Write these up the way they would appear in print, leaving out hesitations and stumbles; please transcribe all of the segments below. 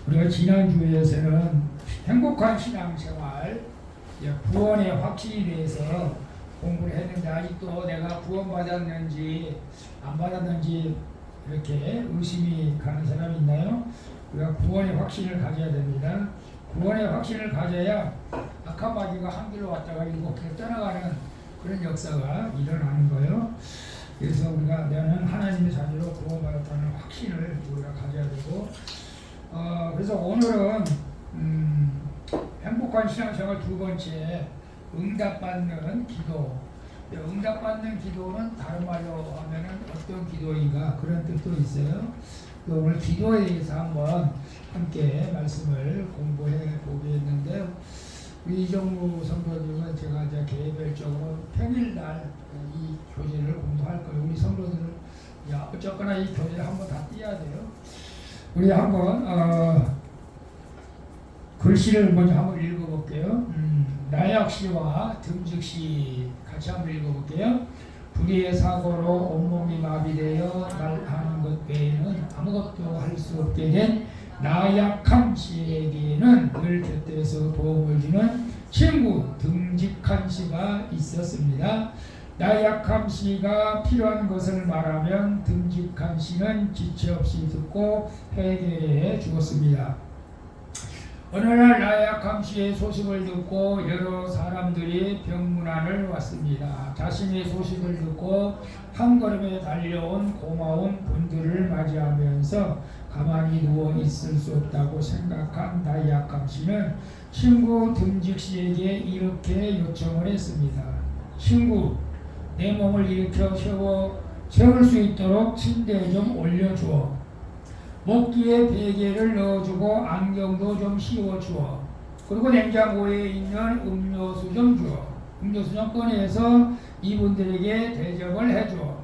우리가 지난주에서는 행복한 신앙생활, 구원의 확신에 대해서 공부를 했는데 아직도 내가 구원받았는지 안 받았는지 이렇게 의심이 가는 사람이 있나요? 우리가 구원의 확신을 가져야 됩니다. 구원의 확신을 가져야 악한 마귀가 한 길로 왔다가 일곱 길로 떠나가는 그런 역사가 일어나는 거예요. 그래서 우리가 나는 하나님의 자녀로 구원받았다는 확신을 우리가 가져야 되고, 그래서 오늘은 행복한 신앙생활 두 번째, 응답받는 기도. 응답받는 기도는 다른 말로 하면은 어떤 기도인가 그런 뜻도 있어요. 오늘 기도에 대해서 한번 함께 말씀을 공부해 보겠는데요. 우리 이정무 성도님은 제가 이제 개별적으로 평일날 이 교재를 공부할 거예요. 우리 성도들은 어쨌거나 이 교재를 한번 다 띄어야 돼요. 우리 한번 글씨를 먼저 한번 읽어볼게요. 나약시와 듬즉시 같이 한번 읽어볼게요. 불의의 사고로 온몸이 마비되어 말하는 것 외에는 아무것도 할 수 없게 된 나약한 씨에게는 늘 곁에서 도움을 주는 친구 듬직한 씨가 있었습니다. 나약한 씨가 필요한 것을 말하면 듬직한 씨는 지체 없이 듣고 해결해 주었습니다. 어느 날 나약한 씨의 소식을 듣고 여러 사람들이 병문안을 왔습니다. 자신의 소식을 듣고 한 걸음에 달려온 고마운 분들을 맞이하면서 가만히 누워 있을 수 없다고 생각한 나약한 씨는 친구 듬직 씨에게 이렇게 요청을 했습니다. 친구, 내 몸을 일으켜 세울 수 있도록 침대에 좀 올려주어. 먹기에 베개를 넣어주고 안경도 좀 씌워주어. 그리고 냉장고에 있는 음료수 좀 주어. 음료수 좀 꺼내서 이분들에게 대접을 해줘.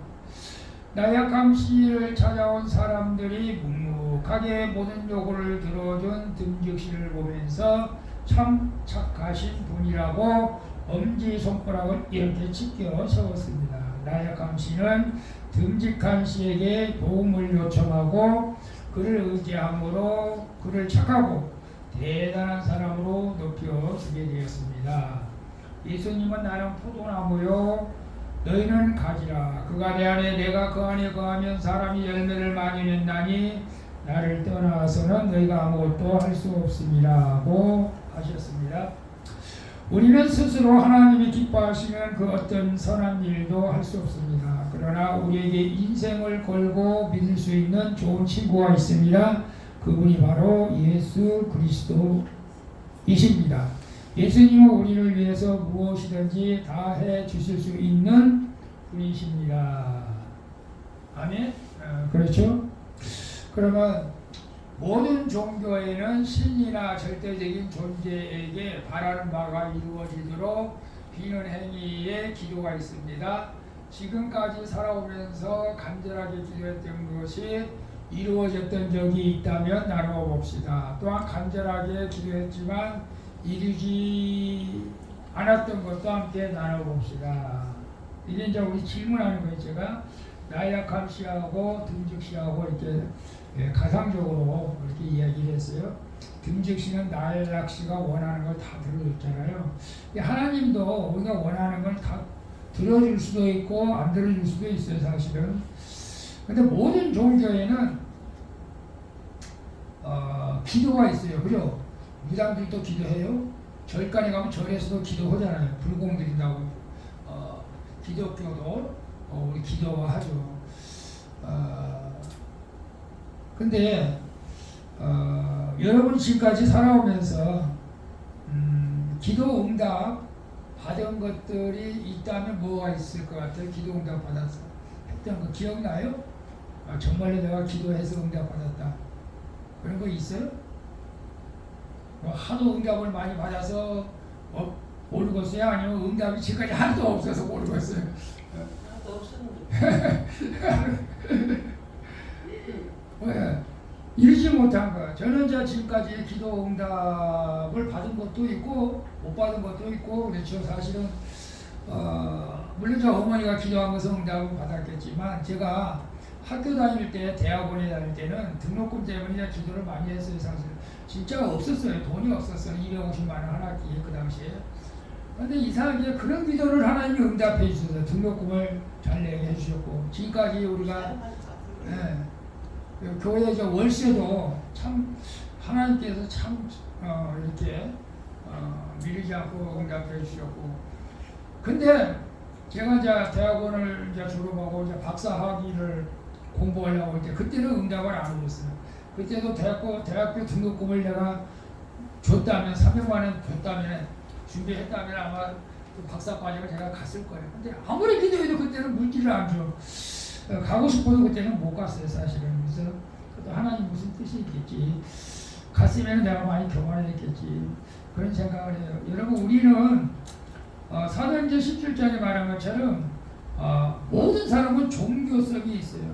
나약한 씨를 찾아온 사람들이 묵묵하게 모든 요구를 들어준 듬직 씨를 보면서 참 착하신 분이라고 엄지손가락을 이렇게 치켜 세웠습니다. 나약한 씨는 듬직한 씨에게 도움을 요청하고 그를 의지함으로 그를 착하고 대단한 사람으로 높여주게 되었습니다. 예수님은 나는 포도나무요 너희는 가지라. 그가 내 안에 내가 그 안에 거하면 사람이 열매를 많이 낸다니 나를 떠나서는 너희가 아무것도 할 수 없음이라고 하셨습니다. 우리는 스스로 하나님이 기뻐하시는 그 어떤 선한 일도 할 수 없습니다. 그러나 우리에게 인생을 걸고 믿을 수 있는 좋은 친구가 있습니다. 그분이 바로 예수 그리스도이십니다. 예수님은 우리를 위해서 무엇이든지 다 해 주실 수 있는 분이십니다. 아멘? 그렇죠? 그러면 모든 종교에는 신이나 절대적인 존재에게 바라는 바가 이루어지도록 비는 행위의 기도가 있습니다. 지금까지 살아오면서 간절하게 기도했던 것이 이루어졌던 적이 있다면 나누어 봅시다. 또한 간절하게 기도했지만 이루지 않았던 것도 함께 나누어 봅시다. 이제 우리 질문하는 거예요. 제가 나약함 씨하고 듬직 씨하고 이렇게 가상적으로 이렇게 이야기를 했어요. 듬직 씨는 나약 씨가 원하는 걸 다 들어줬잖아요. 하나님도 우리가 원하는 걸 다 들어줄 수도 있고 안 들어줄 수도 있어요, 사실은. 근데 모든 종교에는 기도가 있어요, 그죠? 무당들도 기도해요. 절간에 가면 절에서도 기도하잖아요. 불공 드린다고. 기독교도 우리 기도하죠. 근데 여러분 지금까지 살아오면서 기도 응답 받은 것들이 있다면 뭐가 있을 것 같아요? 기도 응답 받았어 했던 거 기억나요? 정말로 내가 기도해서 응답 받았다 그런 거 있어요? 하도 응답을 많이 받아서 모르겠어요? 아니면 응답이 지금까지 하나도 없어서 모르겠어요? 하나도 없었는데 왜? 이루지 못한 거. 저는 지금까지 기도 응답을 받은 것도 있고 못 받은 것도 있고 그렇죠. 사실은 물론 저 어머니가 기도한 것은 응답을 받았겠지만 제가 학교 다닐 때, 대학원에 다닐 때는 등록금 때문에 기도를 많이 했어요. 사실 진짜 없었어요. 돈이 없었어요. 250만 원 한 학기에 그 당시에. 근데 이상하게 그런 기도를 하나님이 응답해 주셔서 등록금을 잘 내게 해주셨고, 지금까지 우리가 교회 월세도 참 하나님께서 참 이렇게 미루지 않고 응답해 주셨고, 근데 제가 이제 대학원을 이제 졸업하고 이제 박사학위를 공부하려고 할 때 그때는 응답을 안 해줬어요. 그때도 대학교 등록금을 내가 줬다면 300만 원 줬다면 준비했다면 아마 그 박사과정을 제가 갔을 거예요. 근데 아무리 기도해도 그때는 물기를 안 줘. 가고 싶어도 그때는 못 갔어요, 사실은. 그래서 또 하나님 무슨 뜻이 있겠지. 갔으면 내가 많이 교만했겠지. 그런 생각을 해요. 여러분, 우리는 사도행전 17장에 말한 것처럼 모든 사람은 종교성이 있어요.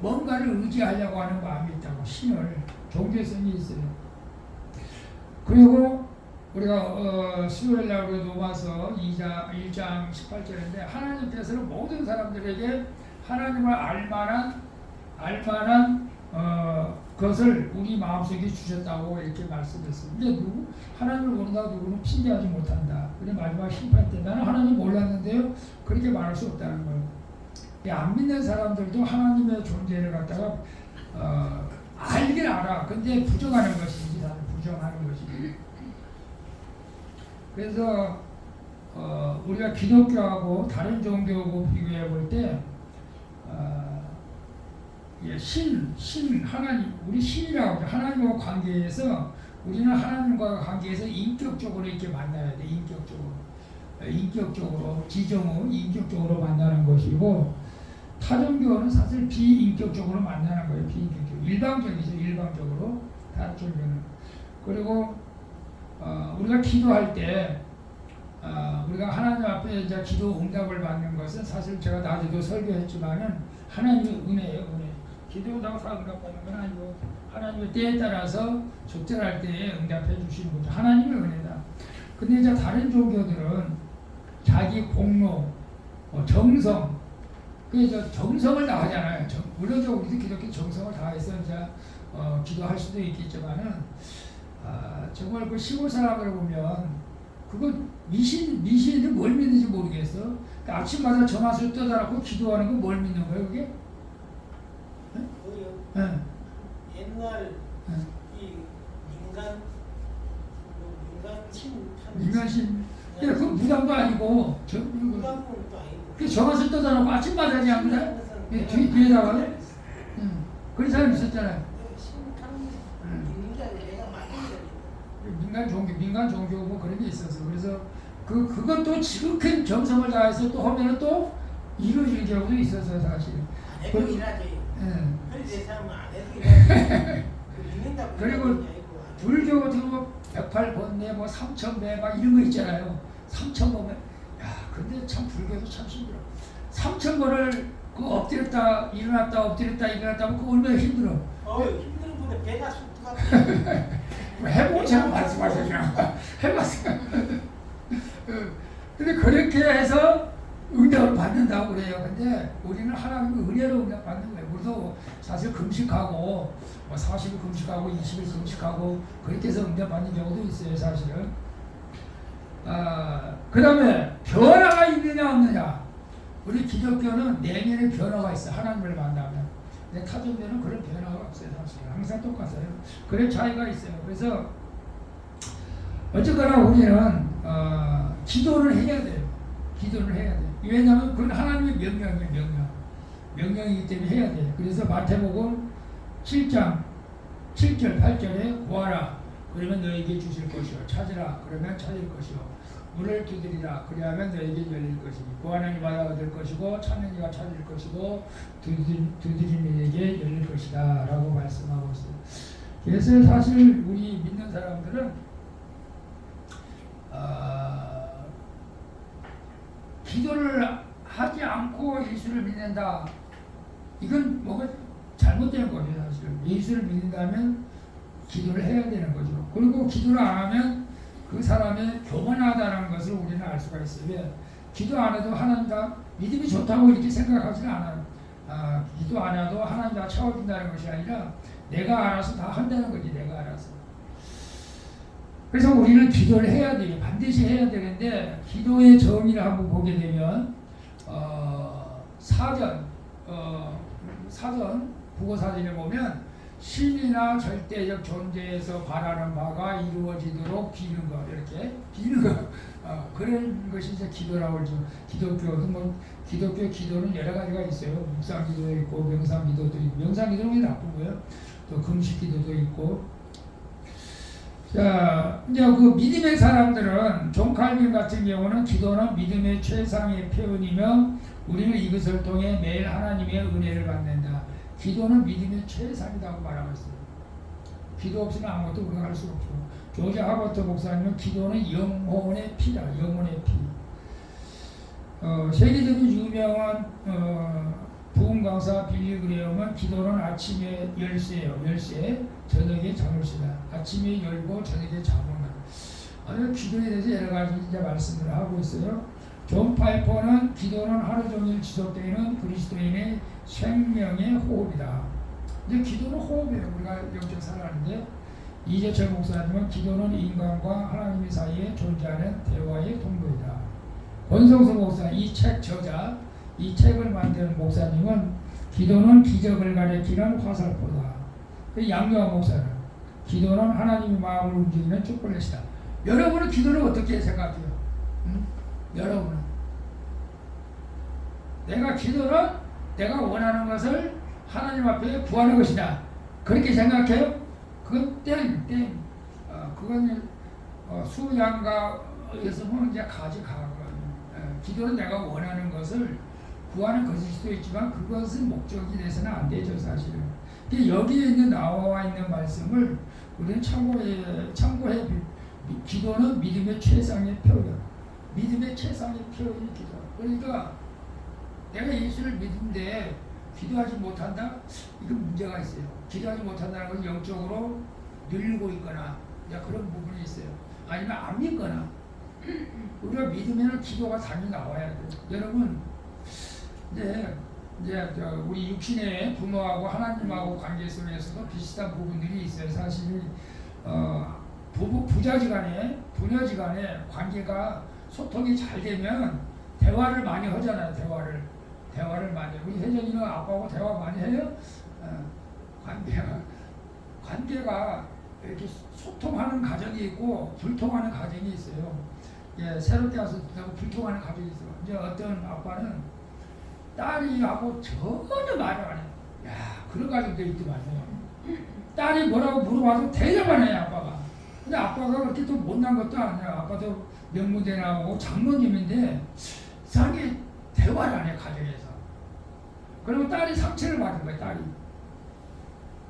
뭔가를 의지하려고 하는 마음이 있다고, 신을 종교성이 있어요. 그리고 우리가 수요일날 우리가 로마서 1장 18절인데 하나님께서는 모든 사람들에게 하나님을 알만한 그것을 우리 마음속에 주셨다고 이렇게 말씀했습니다. 근데 하나님을 모른다고 누구는 핑계하지 못한다. 그래 마지막 심판 때 나는 하나님 몰랐는데요. 그렇게 말할 수 없다는 거예요. 안 믿는 사람들도 하나님의 존재를 갖다가 알긴 알아. 근데 부정하는 것이지, 나는 부정하는 것이지. 그래서 우리가 기독교하고 다른 종교하고 비교해 볼 때 하나님, 우리 신이라고 하죠. 하나님과 관계에서 우리는 하나님과 관계에서 인격적으로 이렇게 만나야 돼. 인격적으로 지정후 인격적으로 만나는 것이고, 타종교는 사실 비인격적으로 만나는 거예요. 비인격적으로. 일방적이죠. 일방적으로. 다른 종교는. 그리고 우리가 기도할 때 우리가 하나님 앞에 이제 기도 응답을 받는 것은 사실 제가 낮에도 설교했지만은 하나님의 은혜예요. 은혜. 기도하다가 응답받는 건 아니고 하나님의 때에 따라서 적절할 때에 응답해 주시는 거죠. 하나님의 은혜다. 근데 이제 다른 종교들은 자기 공로, 정성, 그래서 정성을 다하잖아요. 물론 우리도 기독교 정성을 다해서 이제 기도할 수도 있겠지만은 정말 그 시골 사람을 보면 그거 미신인데 뭘 믿는지 모르겠어. 그러니까 아침마다 전화수 떠달라고 기도하는 거 뭘 믿는 거예요, 그게? 그거요. 옛날 이 민간신. 그 무당도 아니고 무당도 아니고. 그 전화수 떠달라고 아침마다 그냥 그래? 뒤에다가. 그런 사람 있었잖아요. 민간 종교 뭐 그런 게 있었어. 그래서 그것도 지극히 정성을 다해서 또 하면은 또 이루어지는 경우도 있었어요, 사실. 안 해도 일하지. 그런데 사람은 안 해도 일하지. 그리고 불교 같은 거 108번뇌 뭐 3000배 막 이런 거 있잖아요. 3000번뇌. 야, 근데 참 불교도 참 힘들어. 3000번을 그 엎드렸다 일어났다 엎드렸다 일어났다 하면 그 얼마나 힘들어. 힘든 분에 배가 쑥쑥하고. 해보고 제가 말씀하셨잖아. 해봤어요. 근데 그렇게 해서 응답을 받는다고 그래요. 근데 우리는 하나님의 은혜로 응답 받는 거예요. 우리도 사실 금식하고 40일 금식하고 20일 금식하고 그렇게 해서 응답 받는 경우도 있어요, 사실은. 그 다음에 변화가 있느냐 없느냐. 우리 기독교는 내면의 변화가 있어. 하나님을 만나면. 근데 타종교는 그런 변화가 없어요, 사실. 항상 똑같아요. 그런 차이가 있어요. 그래서 어쨌거나 우리는 기도를 해야 돼요. 기도를 해야 돼요. 왜냐하면 그건 하나님의 명령이에요. 명령이기 때문에 해야 돼요. 그래서 마태복음 7장 7절 8절에 구하라 그러면 너에게 주실 것이요, 찾으라 그러면 찾을 것이요, 문을 두드리라 그리하면 너에게 열릴 것이니 구하는 이마다 얻을 것이고 찾는 이가 찾을 것이고 두드리는 이에게 열릴 것이다 라고 말씀하고 있어요. 그래서 사실 우리 믿는 사람들은 기도를 하지 않고 예수를 믿는다, 이건 뭐가 잘못된 거죠. 사실 예수를 믿는다면 기도를 해야 되는 거죠. 그리고 기도를 안 하면 그 사람의 교만하다는 것을 우리는 알 수가 있어요. 왜? 기도 안 해도 하나님 다 믿음이 좋다고 이렇게 생각하지는 않아요. 기도 안 해도 하나님 다 채워준다는 것이 아니라 내가 알아서 다 한다는 거지. 내가 알아서. 그래서 우리는 기도를 해야 돼요. 반드시 해야 되는데 기도의 정의를 한번 보게 되면 사전 국어사전에 보면 신이나 절대적 존재에서 바라는 바가 이루어지도록 비는 것, 이렇게 비는 것, 그런 것이 이제 기도라고 그러죠. 기독교 기도는 여러 가지가 있어요. 묵상기도도 있고 명상기도도 있고, 명상기도는 나쁘고요. 또 금식기도도 있고. 자, 이제 그 믿음의 사람들은 존 칼빈 같은 경우는 기도는 믿음의 최상의 표현이며 우리는 이것을 통해 매일 하나님의 은혜를 받는다. 기도는 믿음의 최상이라고 말하고 있어요. 기도 없이는 아무것도 우리가 할 수 없죠. 조지 하버트 목사님은 기도는 영혼의 피다. 영혼의 피. 세계적인 유명한 부흥 강사 빌리 그레엄은 기도는 아침에 열쇠예요. 열쇠, 저녁에 잠을 쉬다. 아침에 열고 저녁에 잠을 하다. 기도에 대해서 여러 가지 이제 말씀을 하고 있어요. 존 파이퍼는 기도는 하루 종일 지속되는 그리스도인의 생명의 호흡이다. 이제 기도는 호흡이에요. 우리가 영적 살아가는데, 이재철 목사님은 기도는 인간과 하나님 사이에 존재하는 대화의 통로이다. 권성수 목사, 이 책 저자, 이 책을 만드는 목사님은 기도는 기적을 가리키는 화살표다. 양요한 목사는 기도는 하나님의 마음을 움직이는 초콜릿이다. 여러분은 기도를 어떻게 생각해요? 여러분은 기도는 내가 원하는 것을 하나님 앞에 구하는 것이다. 그렇게 생각해요? 그건 땡. 그건 수양가에서 보면 이제 가지가거든요. 기도는 내가 원하는 것을 구하는 것일 수도 있지만 그것은 목적이 돼서는 안 되죠, 사실은. 여기에 있는 나와 있는 말씀을 우리는 참고해. 기도는 믿음의 최상의 표현. 믿음의 최상의 표현이 기도. 그러니까 내가 예수를 믿는데 기도하지 못한다? 이건 문제가 있어요. 기도하지 못한다는 건 영적으로 늘고 있거나 그런 부분이 있어요. 아니면 안 믿거나. 우리가 믿으면 기도가 당연히 나와야 돼요. 여러분, 이제 우리 육신의 부모하고 하나님하고 관계 속에서도 비슷한 부분들이 있어요. 사실 부자지간에 부녀지간에 관계가 소통이 잘 되면 대화를 많이 하잖아요. 대화를 많이. 우리 혜정이는 아빠하고 대화 많이 해요. 관계가 이렇게 소통하는 가정이 있고 불통하는 가정이 있어요. 새롭게 와서 불통하는 가정이 있어요. 이제 어떤 아빠는 딸이하고 전혀 말을 안 해요. 그런 가정도 있더만요. 딸이 뭐라고 물어봐도 대답을 해요, 아빠가. 근데 아빠가 그렇게 또 못난 것도 아니야. 아빠도 명문대 나오고 장로님인데 이상하게 대화를 안 해요, 가정에서. 그러면 딸이 상처를 받은 거예요, 딸이.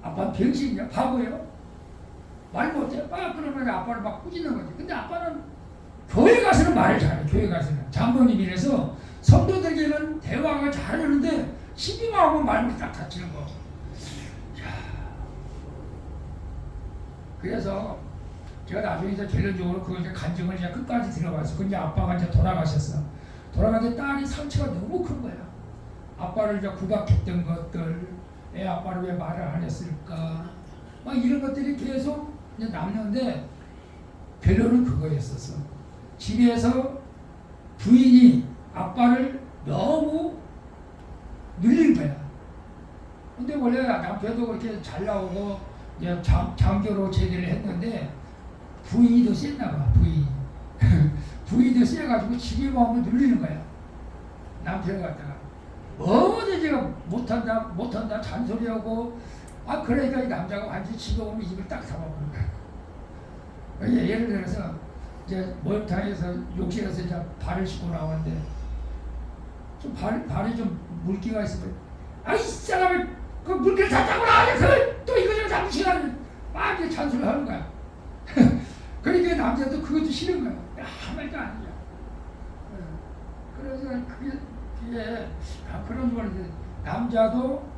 아빠는 병신이야, 바보예요. 말 못해. 그러면 아빠를 막 꾸짖는 거지. 근데 아빠는 교회 가서는 말을 잘해. 교회 가서는 장로님이라서 성도들에게는 대화가 잘하는데 시비만 하고 말을 딱 다치는 거. 그래서 제가 나중에 이제 결론적으로 그 이제 간증을 이제 끝까지 들어봤어. 근데 아빠가 이제 돌아가셨어. 돌아가는데 딸이 상처가 너무 큰 거야. 아빠를 이제 구박했던 것들, 애 아빠를 왜 말을 안 했을까? 막 이런 것들이 계속 이제 남는데 결론은 그거였었어. 집에서 부인이 아빠를 너무 늘린 거야. 근데 원래 남편도 그렇게 잘 나오고 이제 장교로 제대를 했는데 부인이 더 셌나 봐. 부인이 더 세가지고 집에 마음을 늘리는 거야. 남편을 갖다가 뭐든 제가 못한다 잔소리하고 그러니까 이 남자가 완전히 집에 오면 입을 딱 잡아버린 거야. 예를 들어서 이제 목욕탕에서 욕실에서 이제 발을 씻고 나오는데 좀 발이 좀 물기가 있으면 이 사람이 그 물기를 다 닦고 나와야 또 이거 좀 잡고 시간을 막 이렇게 잔소리 하는 거야. 그러니까 남자도 그것도 싫은 거야. 아무 말도 아니야. 그래서 그게 그런 거는 남자도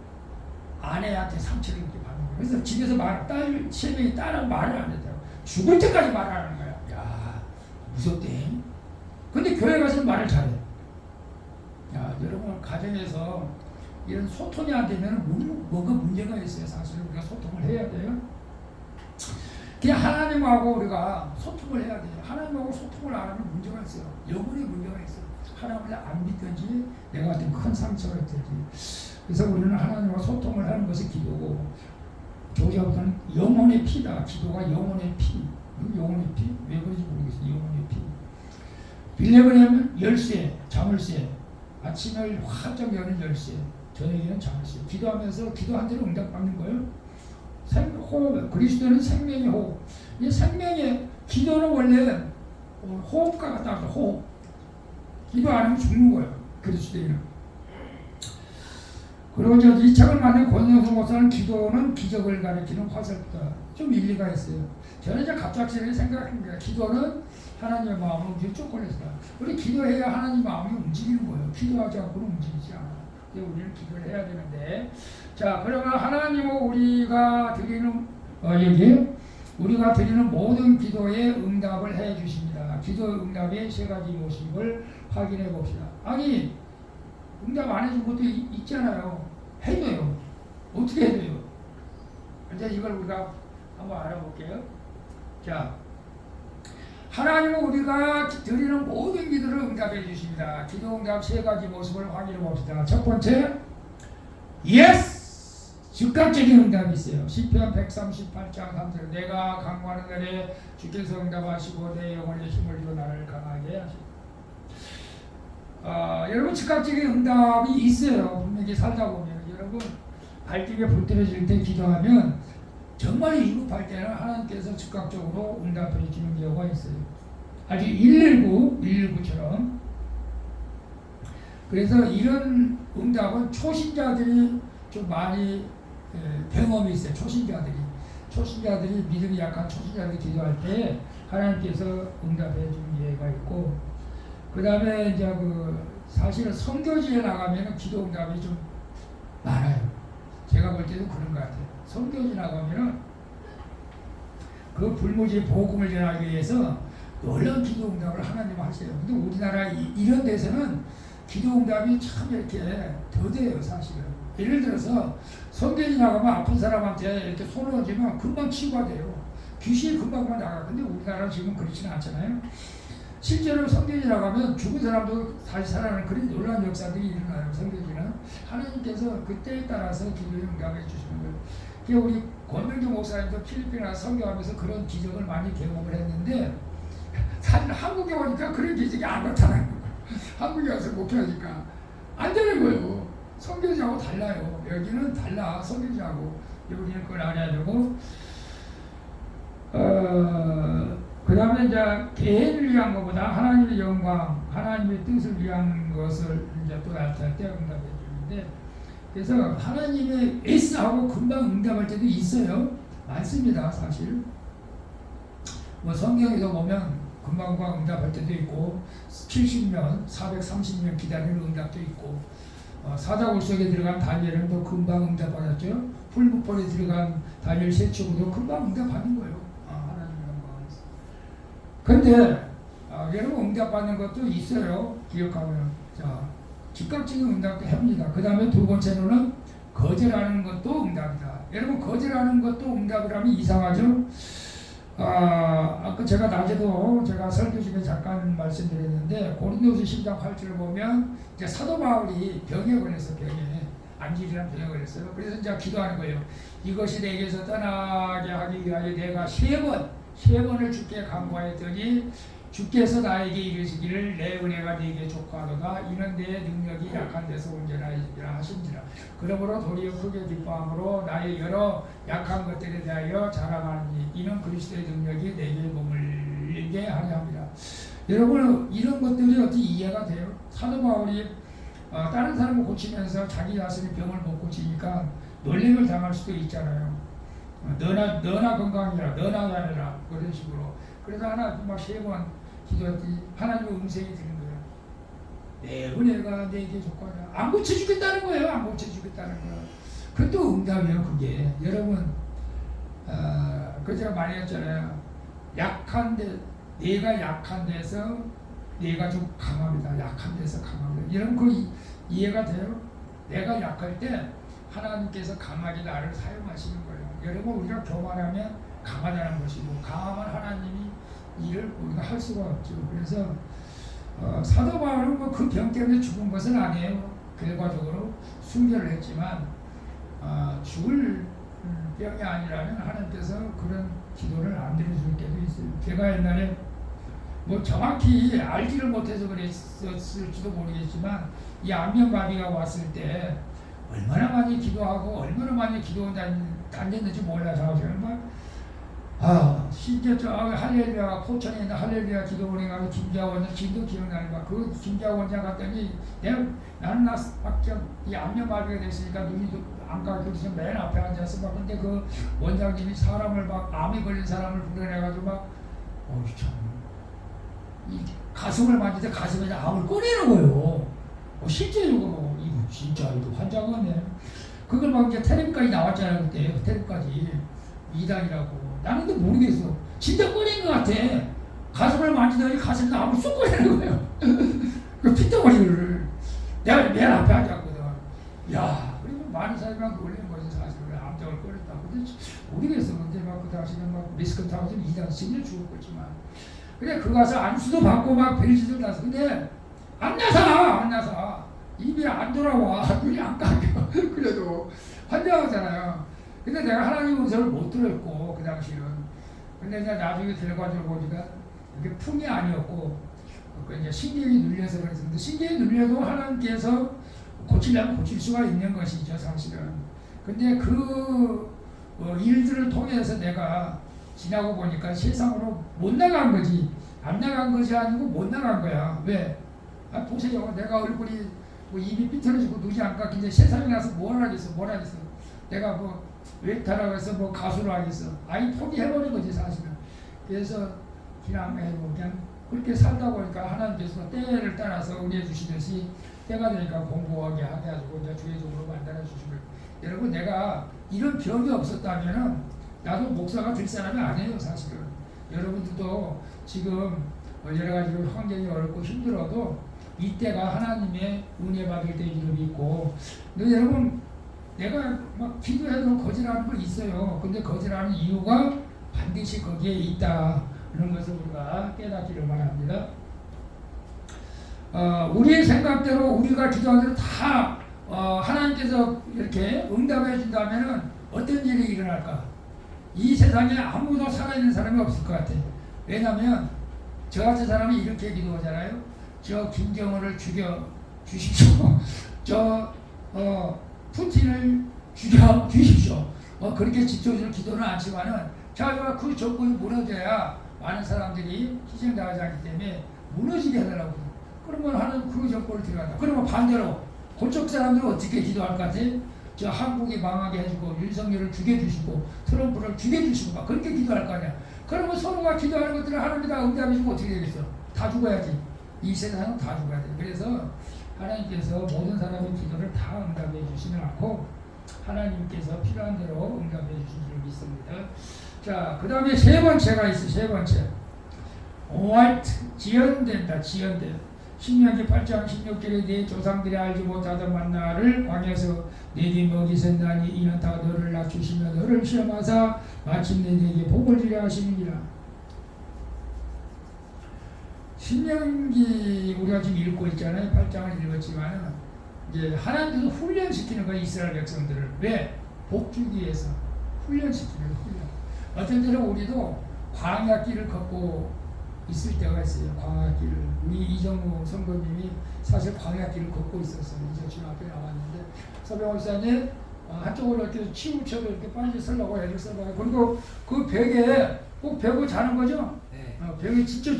아내한테 상처를 이렇게 받는 거야. 그래서 집에서 딸 3명이 딸하고 말을 안 했다고. 죽을 때까지 말을 안 하는 거야. 무섭대. 근데 교회 가서는 말을 잘해. 여러분 가정에서 이런 소통이 안 되면 뭔가 문제가 있어요. 사실 우리가 소통을 해야 돼요. 그냥 하나님하고 우리가 소통을 해야 돼요. 하나님하고 소통을 안 하면 문제가 있어요. 영혼의 문제가 있어요. 하나님을 안 믿든지 내가 어떤 큰 상처가 있든지. 그래서 우리는 하나님과 소통을 하는 것이 기도고, 교제하고는 영혼의 피다. 기도가 영혼의 피. 영혼의 피? 왜 그런지 모르겠어요. 영혼의 피. 빌레그램은 열쇠, 자물쇠. 아침을 활짝 여는 열쇠, 저녁에는 자물쇠. 기도하면서 기도한 대로 응답받는 거예요. 호흡, 그리스도는 생명의 호흡. 이 생명의 기도는 원래 호흡과 같다. 호흡. 기도 안 하면 죽는 거예요. 그리스도인은. 그리고 이 책을 만든 권영수 목사는 기도는 기적을 가리키는 화살표다. 좀 일리가 있어요. 저는 이제 갑작스레 생각합니다. 기도는 하나님의 마음을 움직여 쪼꼬냈다. 우리 기도해야 하나님 마음이 움직이는 거예요. 기도하지 않고는 움직이지 않아요. 우리는 기도를 해야 되는데, 자, 그러면 하나님은 우리가 드리는 우리가 드리는 모든 기도에 응답을 해 주십니다. 기도 응답의 세 가지 모습을 확인해 봅시다. 아니, 응답 안 해준 것도 있잖아요. 해줘요. 어떻게 해줘요? 이제 이걸 우리가 한번 알아볼게요. 자, 하나님은 우리가 드리는 모든 기도를 응답해 주십니다. 기도 응답 세 가지 모습을 확인해 봅시다. 첫 번째, 예스! 즉각적인 응답이 있어요. 시편 138장 3절, 내가 강구하는 날에 주께서 응답하시고 내 영혼의 힘을 주어 나를 강하게 하시고. 여러분, 즉각적인 응답이 있어요. 분명히 살다 보면. 여러분, 발등에 불 떨어질 때 기도하면 정말 위급할 때는 하나님께서 즉각적으로 응답해 주시는 경우가 있어요. 아주 119처럼. 그래서 이런 응답은 초신자들이 좀 많이 경험이 있어요. 초신자들이 믿음이 약한 초신자들이 기도할 때 하나님께서 응답해 주는 예가 있고, 그 다음에 이제 사실은 선교지에 나가면 기도 응답이 좀 많아요. 제가 볼 때도 그런 것 같아요. 선교지 나가면은 그 불모지 복음을 전하기 위해서 놀라운 기도 응답을 하나님 하세요. 근데 우리나라 이런 데서는 기도 응답이 참 이렇게 더뎌요, 사실은. 예를 들어서 선교지 나가면 아픈 사람한테 이렇게 손을 얹으면 금방 치유가 돼요. 귀신이 금방만 나가. 근데 우리나라 지금 그렇지는 않잖아요. 실제로 선교지 나가면 죽은 사람도 다시 살아나는 그런 놀라운 역사들이 일어나요. 선교지는 하나님께서 그때에 따라서 기도에 응답해 주시는 거예요. 우리 권명주 목사님도 필리핀에 가서 선교하면서 그런 기적을 많이 경험을 했는데, 사실 한국에 오니까 그런 기적이 안 나타나는 거예요. 한국에 와서 목회하니까 안 되는 거예요. 선교지하고 달라요. 여기는 달라. 선교지하고. 우리는 그걸 알아야 되고, 그 다음에 이제 개인을 위한 것보다 하나님의 영광, 하나님의 뜻을 위한 것을 이제 또 나타날 때 응답해 주는데, 그래서 하나님의 S하고 금방 응답할 때도 있어요. 많습니다, 사실. 뭐 성경에도 보면 금방 응답할 때도 있고, 70년, 430년 기다리는 응답도 있고, 사자굴 속에 들어간 다니엘은 또 금방 응답받았죠. 풀무벌에 들어간 다니엘 세축도 금방 응답하는 거예요. 근데 여러분, 응답받는 것도 있어요. 기억하면. 자, 즉각적인 응답도 합니다. 그 다음에 두 번째로는 거절하는 것도 응답이다. 여러분, 거절하는 것도 응답을 하면 이상하죠? 아까 제가 낮에도 제가 설교 중에 잠깐 말씀드렸는데, 고린도서 10장 8절을 보면 이제 사도 바울이 병에 걸려서 안질이라는 병에 걸렸어요. 그래서 이제 기도하는 거예요. 이것이 내게서 떠나게 하기 위하여 내가 세 번을 주께 간구하였더니 주께서 나에게 이르시기를 내 은혜가 네게 족하도다. 이는 내 능력이 약한 데서 온전하리라 하신지라. 그러므로 도리어 크게 기뻐함으로 나의 여러 약한 것들에 대하여 자랑하니 이는 그리스도의 능력이 내게 머물게 하려 합니다. 여러분, 이런 것들이 어떻게 이해가 돼요? 사도 바울이 다른 사람을 고치면서 자기 자신의 병을 못 고치니까 놀림을 당할 수도 있잖아요. 너나 건강이라, 너나 잘해라, 그런 식으로. 그래서 하나님 막 3번 기도했더니 하나님의 음성이 드는 거예요. 내 은혜가 내게 족하냐. 안 고쳐주겠다는 거예요. 안 고쳐주겠다는 거예요. 그것도 응답이에요, 그게. 여러분, 그 제가 많이 했잖아요. 내가 약한 데서 내가 좀 강합니다. 약한 데서 강합니다. 이런 거 이해가 돼요? 내가 약할 때 하나님께서 강하게 나를 사용하시는 거예요. 여러분 우리가 교만하면 강하다는 것이고 강하면 하나님이 일을 우리가 할 수가 없죠. 그래서 사도 바울은 뭐 그 병 때문에 죽은 것은 아니에요. 결과적으로 순교를 했지만 죽을 병이 아니라면 하나님께서 그런 기도를 안 들어줄 때도 있어요. 제가 옛날에 뭐 정확히 알지를 못해서 그랬을지도 모르겠지만 이 안면마비가 왔을 때 얼마나 많이 기도하고 얼마나 많이 기도 다녔는지 몰라서 진짜 저 할렐루야 포천에 있는 할렐루야 기도원에 가서 김자원을 지금도 기억나는 거야. 그 김자원장 갔더니 나는 이 안면마비가 됐으니까 눈이 안 감겨서 맨 앞에 앉아서 막 근데 그 원장님이 사람을 막 암에 걸린 사람을 불러내가지고 막 참 이 가슴을 만지는데 가슴에서 암을 꺼내는 거예요. 실제로 이거 진짜 이거 환장하네. 그걸 막 이제 텔레비까지 나왔잖아요. 그때 그 텔레비까지 이단이라고. 나는 또 모르겠어. 진짜 꺼낸 것 같아. 가슴을 만지더니 가슴에서 암을 쑥 꺼내는 거예요. 그 핏덩어리를 내가 맨 앞에 앉았거든. 야, 그리고 많은 사람이 막 놀리는 거지 사실은 암장을 꺼냈다고. 근데 모르겠어. 근데 막 그 당시는 막 리스크 타고 좀 이단 심리를 죽었겠지만. 그래 그 가서 안수도 받고 막 별짓을 나서 근데 안 나서 입이 안 돌아와 눈이 안 감겨 그래도 환장하잖아요. 근데 내가 하나님 음성을 못 들었고 그 당시는 근데 이제 나중에 결과적으로 보니까 이게 풍이 아니었고 그 이제 신경이 눌려서 그랬는데 신경이 눌려도 하나님께서 고치려면 고칠 수가 있는 것이죠 사실은. 근데 그 일들을 통해서 내가 지나고 보니까 세상으로 못 나간 거지. 안 나간 것이 아니고 못 나간 거야. 왜? 보세요. 내가 얼굴이 뭐 입이 삐뚤어지고 눈이 안 감긴데 세상에 나서 뭘 하겠어. 내가 뭐 외타라고 해서 뭐 가수를 하겠어. 아예 포기해버린 거지 사실은. 그래서 그냥 그렇게 살다 보니까 하나님께서 때를 따라서 은혜 주시듯이 때가 되니까 공부하게 해가지고 이제 주의적으로 만들어 주시고 여러분 내가 이런 병이 없었다면은 나도 목사가 될 사람이 아니에요 사실은. 여러분들도 지금 여러 가지로 환경이 어렵고 힘들어도 이때가 하나님의 은혜 받을 때임을 믿고 근데 여러분 내가 막 기도해도 거절하는 건 있어요. 근데 거절하는 이유가 반드시 거기에 있다는 것을 우리가 깨닫기를 바랍니다. 우리의 생각대로 우리가 기도한 대로 다 하나님께서 이렇게 응답해 준다면 어떤 일이 일어날까? 이 세상에 아무도 살아있는 사람이 없을 것 같아. 왜냐하면 저 같은 사람이 이렇게 기도하잖아요. 저 김정은을 죽여 주십시오. 저 푸틴을 죽여 주십시오. 그렇게 직접적으로 기도는 않지만은 자기가 그 정권이 무너져야 많은 사람들이 희생당하지 않기 때문에 무너지게 하더라고요. 그러면 하는 그 정권을 들어간다. 그러면 반대로 그쪽 사람들은 어떻게 기도할 것 같아? 저 한국이 망하게 해주고 윤석열을 죽여주시고 트럼프를 죽여주시고 막 그렇게 기도할 거 아니야. 그러면 서로가 기도하는 것들을 하나님이 다 응답해주고 어떻게 되겠어? 다 죽어야지. 이 세상은 다 죽어야 돼. 그래서 하나님께서 모든 사람의 기도를 다 응답해 주시지 않고 하나님께서 필요한 대로 응답해 주신 줄 믿습니다. 자, 그 다음에 세 번째가 있어. 세 번째. 지연된다. 신명기 8장 16절에 네 조상들이 알지 못하던 만나를 광야에서 내게 먹이셨나니 이는 다 너를 낮추시며 너를 시험하사 마침내 네게 복을 주려 하심이니라. 신명기 우리가 지금 읽고 있잖아요. 8장을 읽었지만 이제 하나님께서 훈련시키는 거예요. 이스라엘 백성들을. 왜? 복 주기 위해서 훈련시키는 훈련. 어떤 때는 우리도 광야길을 걷고 있을 때가 있어요. 광야길을. 우리 이정우 선교님이 사실 광야길을 걷고 있었어요. 이제 지금 앞에 나왔는데 서병호 목사님 한쪽으로 이렇게 치우쳐서 이렇게 빨리 쓰려고 애를 써봐요. 그리고 그 벽에 꼭 베고 자는 거죠. 네. 벽에 진짜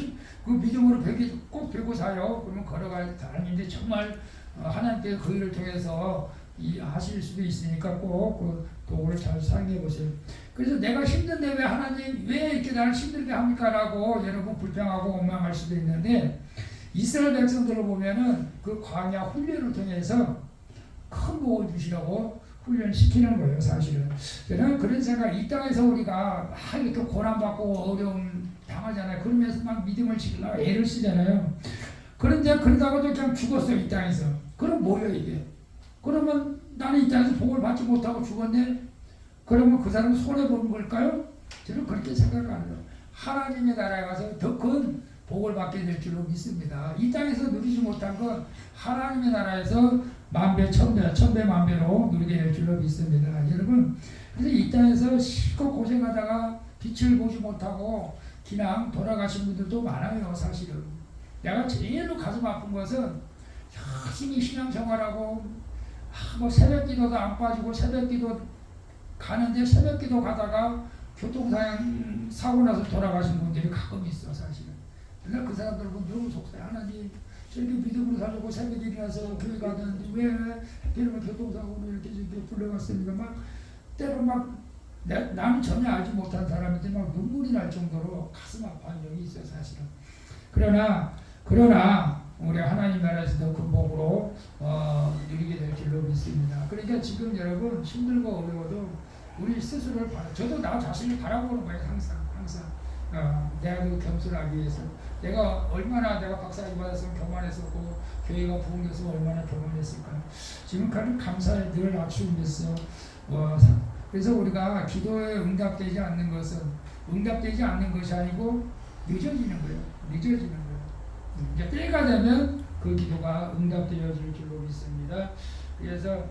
그 믿음으로 벽에 꼭 베고 자요. 그러면 걸어가야 다니는데 정말 하나님께서 그 일을 통해서 하실 수도 있으니까 꼭 그 도구를 잘 사용해 보세요. 그래서 내가 힘든데 왜 하나님 왜 이렇게 나를 힘들게 합니까? 라고 여러분 불평하고 원망할 수도 있는데 이스라엘 백성들을 보면은 그 광야 훈련을 통해서 큰 복을 주시려고 훈련시키는 거예요 사실은. 저는 그런 생각 이 땅에서 우리가 막 이렇게 고난받고 어려움 당하잖아요. 그러면서 막 믿음을 지키려고 애를 쓰잖아요. 그런데 그러다가도 그냥 죽었어요 이 땅에서. 그럼 뭐예요 이게? 그러면 나는 이 땅에서 복을 받지 못하고 죽었네. 그러면 그 사람은 손해보는 걸까요? 저는 그렇게 생각 안 해요. 하나님의 나라에 가서 더 큰 복을 받게 될 줄로 믿습니다. 이 땅에서 누리지 못한 건 하나님의 나라에서 만배, 천배, 만배로 누리게 될 줄로 믿습니다. 여러분, 그래서 이 땅에서 실컷 고생하다가 빛을 보지 못하고 그냥 돌아가신 분들도 많아요. 사실은 내가 제일로 가슴 아픈 것은 열심히 신앙생활하고 뭐 새벽기도도 안 빠지고 새벽기도 가는데 새벽기도 가다가 교통사고 사고 나서 돌아가신 분들이 가끔 있어. 사실은 그러나 그 사람들 보면 너무 속상해. 하나님 저렇게 믿음으로 살려고 새벽에 일어나서 교회 가는데 왜 하필이면 교통사고로 이렇게 불러갔으니까 막 때로 막 나는 전혀 알지 못한 사람인데 막 눈물이 날 정도로 가슴 아파한 적이 있어요. 사실은. 그러나 우리 하나님 나라에서 더 큰 복으로 누리게 될 줄로 믿습니다. 그러니까 지금 여러분 힘들고 어려워도 우리 스스로를 저도 나 자신을 바라보는 거예요. 항상 내가 그 겸손하기 위해서 내가 박사학위 받았으면 교만했었고 교회가 부흥돼서 얼마나 교만했을까요. 지금까지 감사를 늘 낮추면서 그래서 우리가 기도에 응답되지 않는 것은 응답되지 않는 것이 아니고 늦어지는 거예요. 이제 때가 되면 그 기도가 응답되어질 줄로 믿습니다. 그래서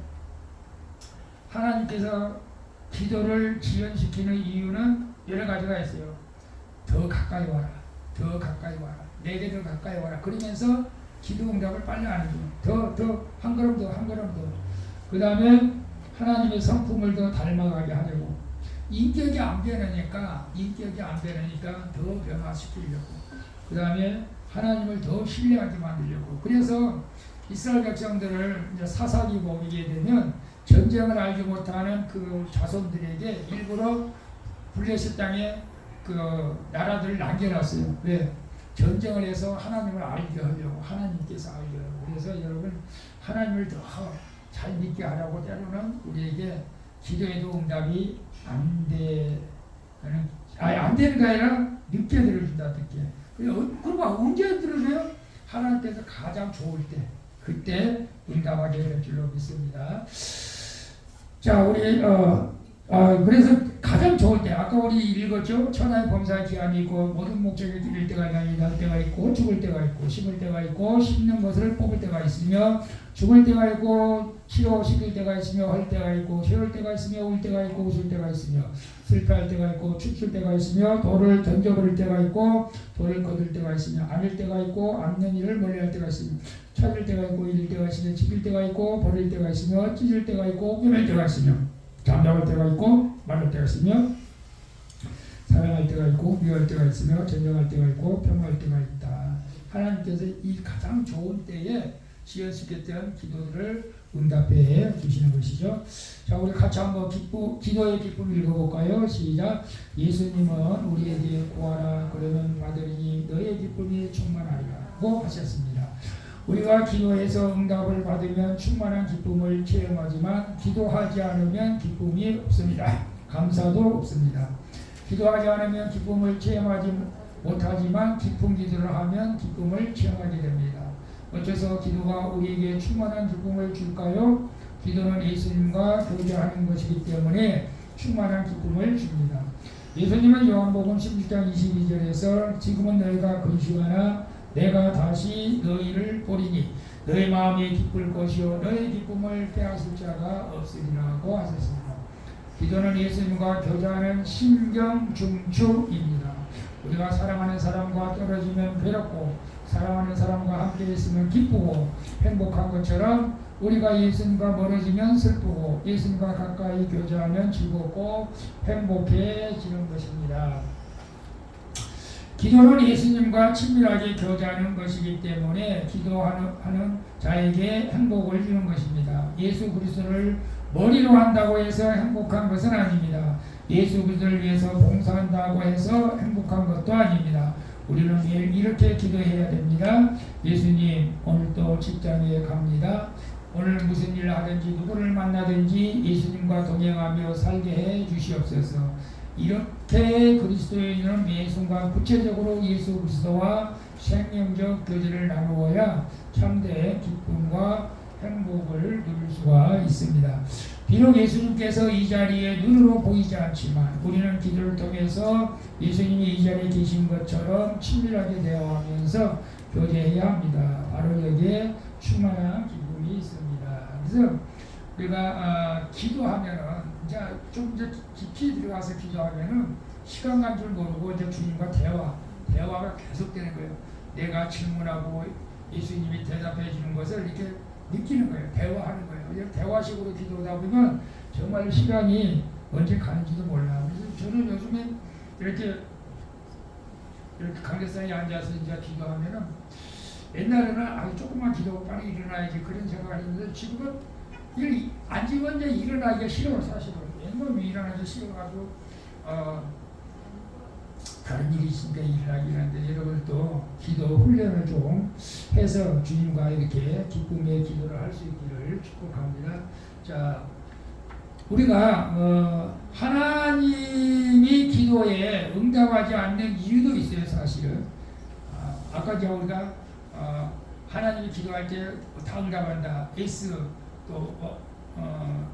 하나님께서 기도를 지연시키는 이유는 여러 가지가 있어요. 더 가까이 와라. 내게 더 가까이 와라. 그러면서 기도 응답을 빨리 하는 거예요. 더 한 걸음 더. 그 다음에 하나님의 성품을 더 닮아가게 하려고. 인격이 안 변하니까 더 변화시키려고. 그 다음에 하나님을 더 신뢰하게 만들려고. 그래서 이스라엘 백성들을 이제 사사기 먹이게 되면 전쟁을 알지 못하는 그 자손들에게 일부러 블레셋 땅에 그 나라들을 남겨놨어요. 왜? 전쟁을 해서 하나님을 알게 하려고. 하나님께서 알게 하려고. 그래서 여러분 하나님을 더 잘 믿게 하라고 때로는 우리에게 기도에도 응답이 안 되는 게 아니라 늦게 들어준다. 그리고 언제 들으세요? 하나님께서 가장 좋을 때 그때 응답하게 될 줄로 믿습니다. 자, 우리 그래서 가장 좋을 때 아까 우리 읽었죠. 천하의 범사의 기한이 있고 모든 목적에 이를 때가 날 때가 있고 죽을 때가 있고 심을 때가 있고 심는 것을 뽑을 때가 있으며 죽을 때가 있고 치료시킬 때가 있으며 할 때가 있고 세울 때가 있으며 울 때가 있고 웃을 때가 있으며 슬퍼할 때가 있고 춤출 때가 있으며 돌을 던져버릴 때가 있고 돌을 거둘 때가 있으며 안을 때가 있고 안는 일을 멀리할 때가 있으며 찾을 때가 있고 잃을 때가 있으며 지킬 때가 있고 버릴 때가 있으며 찢을 때가 있고 꿰맬 때가 있으며 잠잠할 때가 있고 말할 때가 있으며 사랑할 때가 있고 미워할 때가 있으며 전쟁할 때가 있고 평화할 때가 있다. 하나님께서 이 가장 좋은 때에 지연시켰던 기도들을 응답해 주시는 것이죠. 자, 우리 같이 한번 기도의 기쁨 읽어볼까요? 시작. 예수님은 우리에게 구하라 그러면 받으리니 너의 기쁨이 충만하리라고 하셨습니다. 우리가 기도해서 응답을 받으면 충만한 기쁨을 체험하지만 기도하지 않으면 기쁨이 없습니다. 감사도 없습니다. 기도하지 않으면 기쁨을 체험하지 못하지만 깊은 기도를 하면 기쁨을 체험하게 됩니다. 어째서 기도가 우리에게 충만한 기쁨을 줄까요? 기도는 예수님과 교제하는 것이기 때문에 충만한 기쁨을 줍니다. 예수님은 요한복음 16장 22절에서 지금은 너희가 근심하나 내가 다시 너희를 보리니 너희 마음이 기쁠 것이요 너희 기쁨을 빼앗을 자가 없으리라고 하셨습니다. 기도는 예수님과 교제하는 신경중추입니다. 우리가 사랑하는 사람과 떨어지면 괴롭고 사랑하는 사람과 함께 있으면 기쁘고 행복한 것처럼 우리가 예수님과 멀어지면 슬프고 예수님과 가까이 교제하면 즐겁고 행복해지는 것입니다. 기도는 예수님과 친밀하게 교제하는 것이기 때문에 기도하는 자에게 행복을 주는 것입니다. 예수 그리스도를 머리로 한다고 해서 행복한 것은 아닙니다. 예수 그리스도를 위해서 봉사한다고 해서 행복한 것도 아닙니다. 우리는 매일 이렇게 기도해야 됩니다. 예수님, 오늘도 직장에 갑니다. 오늘 무슨 일을 하든지 누구를 만나든지 예수님과 동행하며 살게 해 주시옵소서. 이렇게 그리스도인은 매 순간 구체적으로 예수 그리스도와 생명적 교제를 나누어야 참된 기쁨과 행복을 누릴 수가 있습니다. 비록 예수님께서 이 자리에 눈으로 보이지 않지만 우리는 기도를 통해서 예수님이 이 자리에 계신 것처럼 친밀하게 대화하면서 교제해야 합니다. 바로 여기에 충만한 기쁨이 있습니다. 그래서 우리가 기도하면은 이제 좀 이제 깊이 들어가서 기도하면은 시간 간 줄 모르고 이제 주님과 대화가 계속되는 거예요. 내가 질문하고 예수님이 대답해 주는 것을 이렇게 느끼는 거예요. 대화하는 거예요. 이렇게 대화식으로 기도하다 보면 정말 시간이 언제 가는지도 몰라. 그래서 저는 요즘에 이렇게 강대상에 앉아서 이제 기도하면은 옛날에는 조금만 기도하고 빨리 일어나야지 그런 생각을 했는데 지금은 앉으면 이제 일어나기가 싫어요. 사실은 옛날에 일어나기 싫어가지고 다른 일이 있으니까 일하긴 한데 여러분도 기도 훈련을 좀 해서 주님과 이렇게 기쁨의 기도를 할 수 있기를 축복합니다. 자, 우리가 하나님이 기도에 응답하지 않는 이유도 있어요. 사실은 아까 우리가 하나님이 기도할 때 다 응답한다. S 또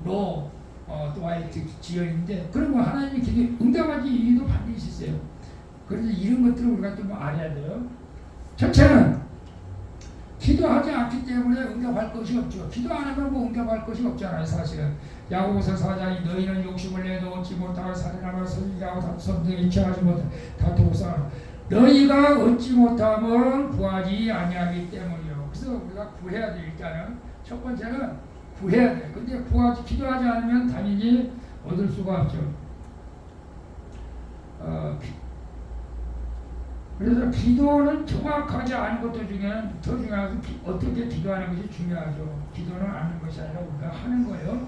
로 또 화이트 지연인데 그런 거 하나님이 기도에 응답하지 이유도 반드시 있어요. 그래서 이런 것들을 우리가 좀 알아야 돼요. 첫째는 기도하지 않기 때문에 응답할 것이 없죠. 기도 안 하면 뭐 응답할 것이 없잖아요. 사실은 야고보서 4장이 너희는 욕심을 내도 얻지 못하고 살인하고 선지자고 선등에 취하지 못하고 다투고서 너희가 얻지 못하면 구하지 아니하기 때문이요. 그래서 우리가 구해야 돼. 일단은 첫 번째는 구해야 돼. 근데 기도하지 않으면 당연히 얻을 수가 없죠. 그래서 기도는 정확하지 않은 것도 중에는 더 중요한 것은 어떻게 기도하는 것이 중요하죠. 기도는 하는 것이 아니라 우리가 하는 거예요.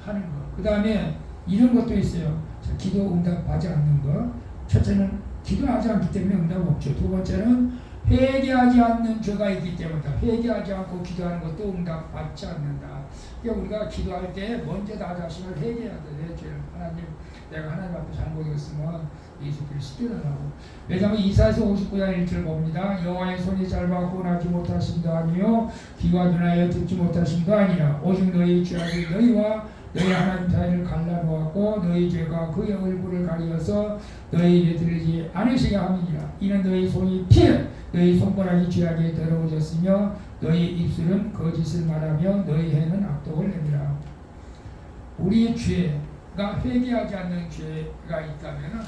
하는 거. 그 다음에 이런 것도 있어요. 기도 응답하지 않는 거. 첫째는 기도하지 않기 때문에 응답 없죠. 두 번째는 회개하지 않는 죄가 있기 때문이다. 회개하지 않고 기도하는 것도 응답받지 않는다. 그러니까 우리가 기도할 때 먼저 나 자신을 회개해야 돼. 죄를. 하나님, 내가 하나님 앞에 잘못했으면 예수 그리스도 시켜달라고. 왜냐하면 이사야서 59장 1절 봅니다. 여호와의 손이 짧았고 나지 못하심도 아니요 귀가 눈하여 듣지 못하심도 아니라 오직 너희 죄악이 너희와 너희 하나님 사이를 갈라놓았고 너희 죄가 그의 얼굴을 가리어서 너희에게 들리지 않으시게 함이니라. 이는 너희 손이 피해 너희 손가락이 죄악에 더러워졌으며 너희 입술은 거짓을 말하며 너희 해는 악독을 내미라. 우리의 죄가 회개하지 않는 죄가 있다면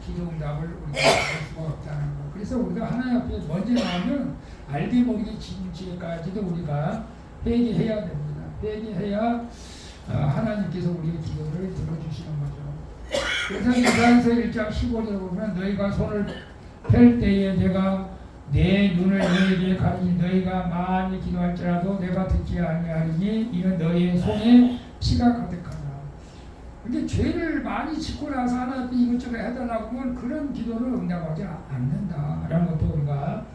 기도 응답을 우리가 할 수가 없다는 거. 그래서 우리가 하나님 앞에 먼저 나오면 알게 모르게 지은 죄까지도 우리가 회개해야 됩니다. 회개해야 하나님께서 우리의 기도를 들어주시는 거죠. 그래서 이사야서 1장 15절에 보면 너희가 손을 펼 때에 내가 내 눈을 너희에게 가리니 너희가 많이 기도할지라도 내가 듣지 아니하리니 이는 너희의 손에 피가 가득하다. 근데 죄를 많이 짓고 나서 하나님 이것저것 해달라고 하면 그런 기도를 응답하지 않는다라는 것도 우리가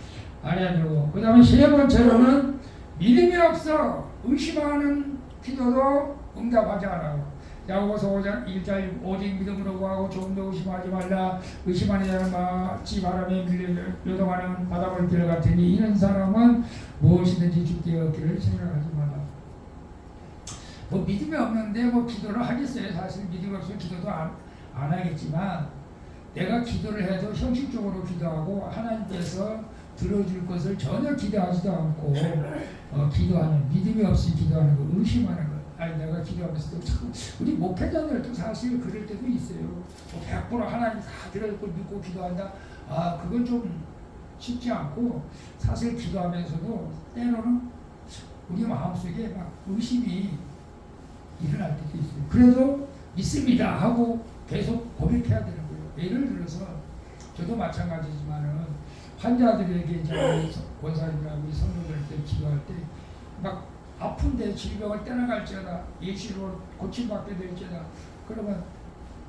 알아야 되고, 그 다음에 세 번째로는 믿음이 없어 의심하는 기도도 응답하지 않아요. 야고보서 5장 1절 오직 믿음으로 구하고 조금도 의심하지 말라. 의심하는 자는 마치 바람에 밀려 요동하는 바닷물 같으니 이런 사람은 무엇이든지 주께 얻기를 생각하지 마라. 뭐 믿음이 없는데 뭐 기도를 하겠어요. 사실 믿음이 없으면 기도도 안 하겠지만 내가 기도를 해도 형식적으로 기도하고 하나님께서 들어줄 것을 전혀 기대하지도 않고 기도하는, 믿음이 없이 기도하는 거, 의심하는 거. 아니 내가 기도하면서도 참 우리 목회자들도 사실 그럴 때도 있어요. 100% 하나님 다 들어줄 걸 믿고 기도한다. 그건 좀 쉽지 않고 사실 기도하면서도 때로는 우리 마음속에 막 의심이 일어날 때도 있어요. 그래도 믿습니다 하고 계속 고백해야 되는 거예요. 예를 들어서 저도 마찬가지지만은 환자들에게 이제 권사님이나 우리 성도들 때 기도할 때 막 아픈데 질병을 떠나갈지어다 예수로 고침받게 될지어다 그러면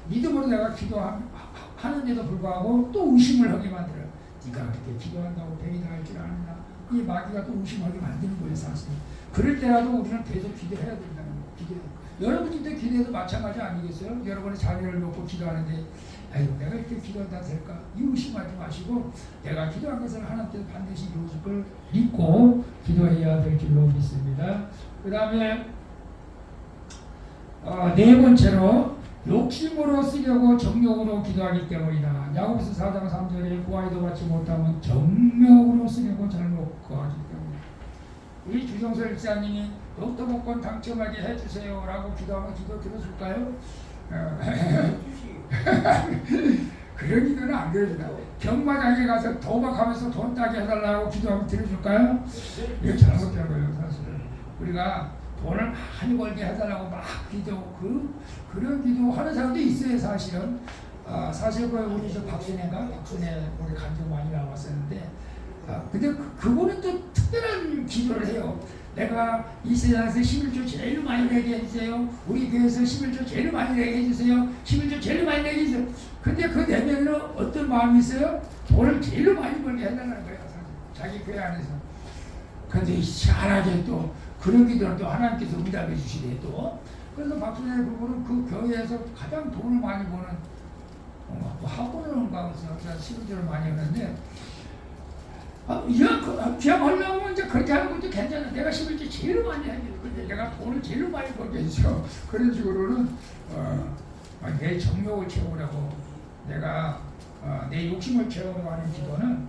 믿음으로 내가 기도하는데도 불구하고 또 의심을 하게 만들어요. 네가 그렇게 기도한다고 병이 나을 줄 아느냐. 이 마귀가 또 의심하게 만드는 거예요. 사실 그럴 때라도 우리는 계속 기도해야 된다는 거예요. 여러분들도 기도해도 마찬가지 아니겠어요? 여러분의 자녀를 놓고 기도하는데 아이고 내가 이렇게 기도하다 될까 의심하지 마시고 내가 기도한 것을 하나님께서 반드시 이루어줄 걸 믿고 기도해야 될 줄로 믿습니다. 그 다음에 네 번째로 욕심으로 쓰려고 정욕으로 기도하기 때문이다. 야고보서 4장 3절에 구하기도 받지 못하면 정욕으로 쓰려고 잘못 구하기 때문이다. 우리 주정서 일사님이 로또 복권 당첨하게 해주세요 라고 기도하면 기도 들어줄까요? 그런 기도는 안 들어준다. 경마장에 가서 도박하면서 돈 따게 해달라고 기도하면 들어줄까요? 이거 잘못된 거예요 사실은. 우리가 돈을 많이 벌게 해달라고 막 그런 기도 하는 사람도 있어요 사실은. 사실 우리 저 박순애 우리 간증 많이 나왔었는데 근데 그거는 또 특별한 기도를 해요. 내가 이 세상에서 11조 제일 많이 내게 해주세요. 우리 교회에서 11조 제일 많이 내게 해주세요. 11조 제일 많이 내게 해주세요. 근데 그 내면에는 어떤 마음이 있어요? 돈을 제일 많이 벌게 해달라는 거예요 사실. 자기 교회 안에서. 근데 희한하게 또 그런 기도를 또 하나님께서 응답해 주시대 또. 그래서 박순애 부부는 그 교회에서 가장 돈을 많이 버는 학원을 가서 11조를 많이 하는데 그냥 하려면 이제 그렇게 하는 것도 괜찮아. 내가 11조 제일 많이 해줘. 근데 내가 돈을 제일 많이 벌게 해줘. 그런 식으로는 내 정욕을 채우려고 내가 내 욕심을 채우려고 하는 기도는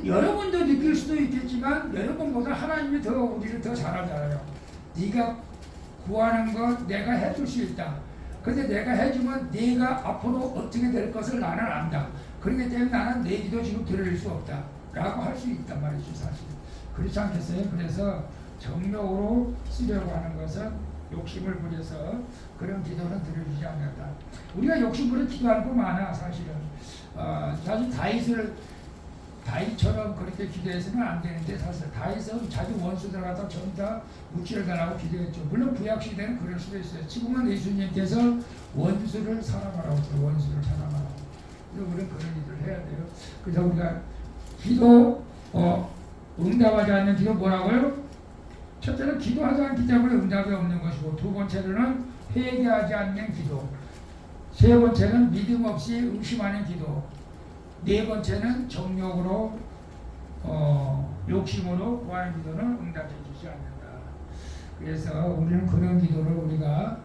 여러분도 느낄 수도 있겠지만 여러분보다 하나님이 더 우리를 더 잘 알아요. 네가 구하는 것 내가 해줄 수 있다. 근데 내가 해주면 네가 앞으로 어떻게 될 것을 나는 안다. 그렇기 때문에 나는 내 기도 지금 들을 수 없다 라고 할 수 있단 말이죠 사실. 그렇지 않겠어요? 그래서 정욕으로 쓰려고 하는 것은 욕심을 부려서 그런 기도는 들어주지 않는다. 우리가 욕심으로 기도하는 거 많아 사실은. 사실 다윗처럼 그렇게 기도해서는 안 되는데 사실 다윗은 자기 원수들 갖다 전부 다 무찌를 달라고 기도했죠. 물론 구약시대는 그럴 수도 있어요. 지금은 예수님께서 원수를 사랑하라고 했어요. 원수를 사랑하라고. 우리는 그런 일을 해야 돼요. 그래서 우리가 기도 응답하지 않는 기도 뭐라고요? 첫째는 기도하지 않기 때문에 응답이 없는 것이고, 두 번째로는 회개하지 않는 기도, 세 번째는 믿음 없이 의심하는 기도, 네 번째는 정욕으로 욕심으로 구하는 기도는 응답해 주지 않는다. 그래서 우리는 그런 기도를 우리가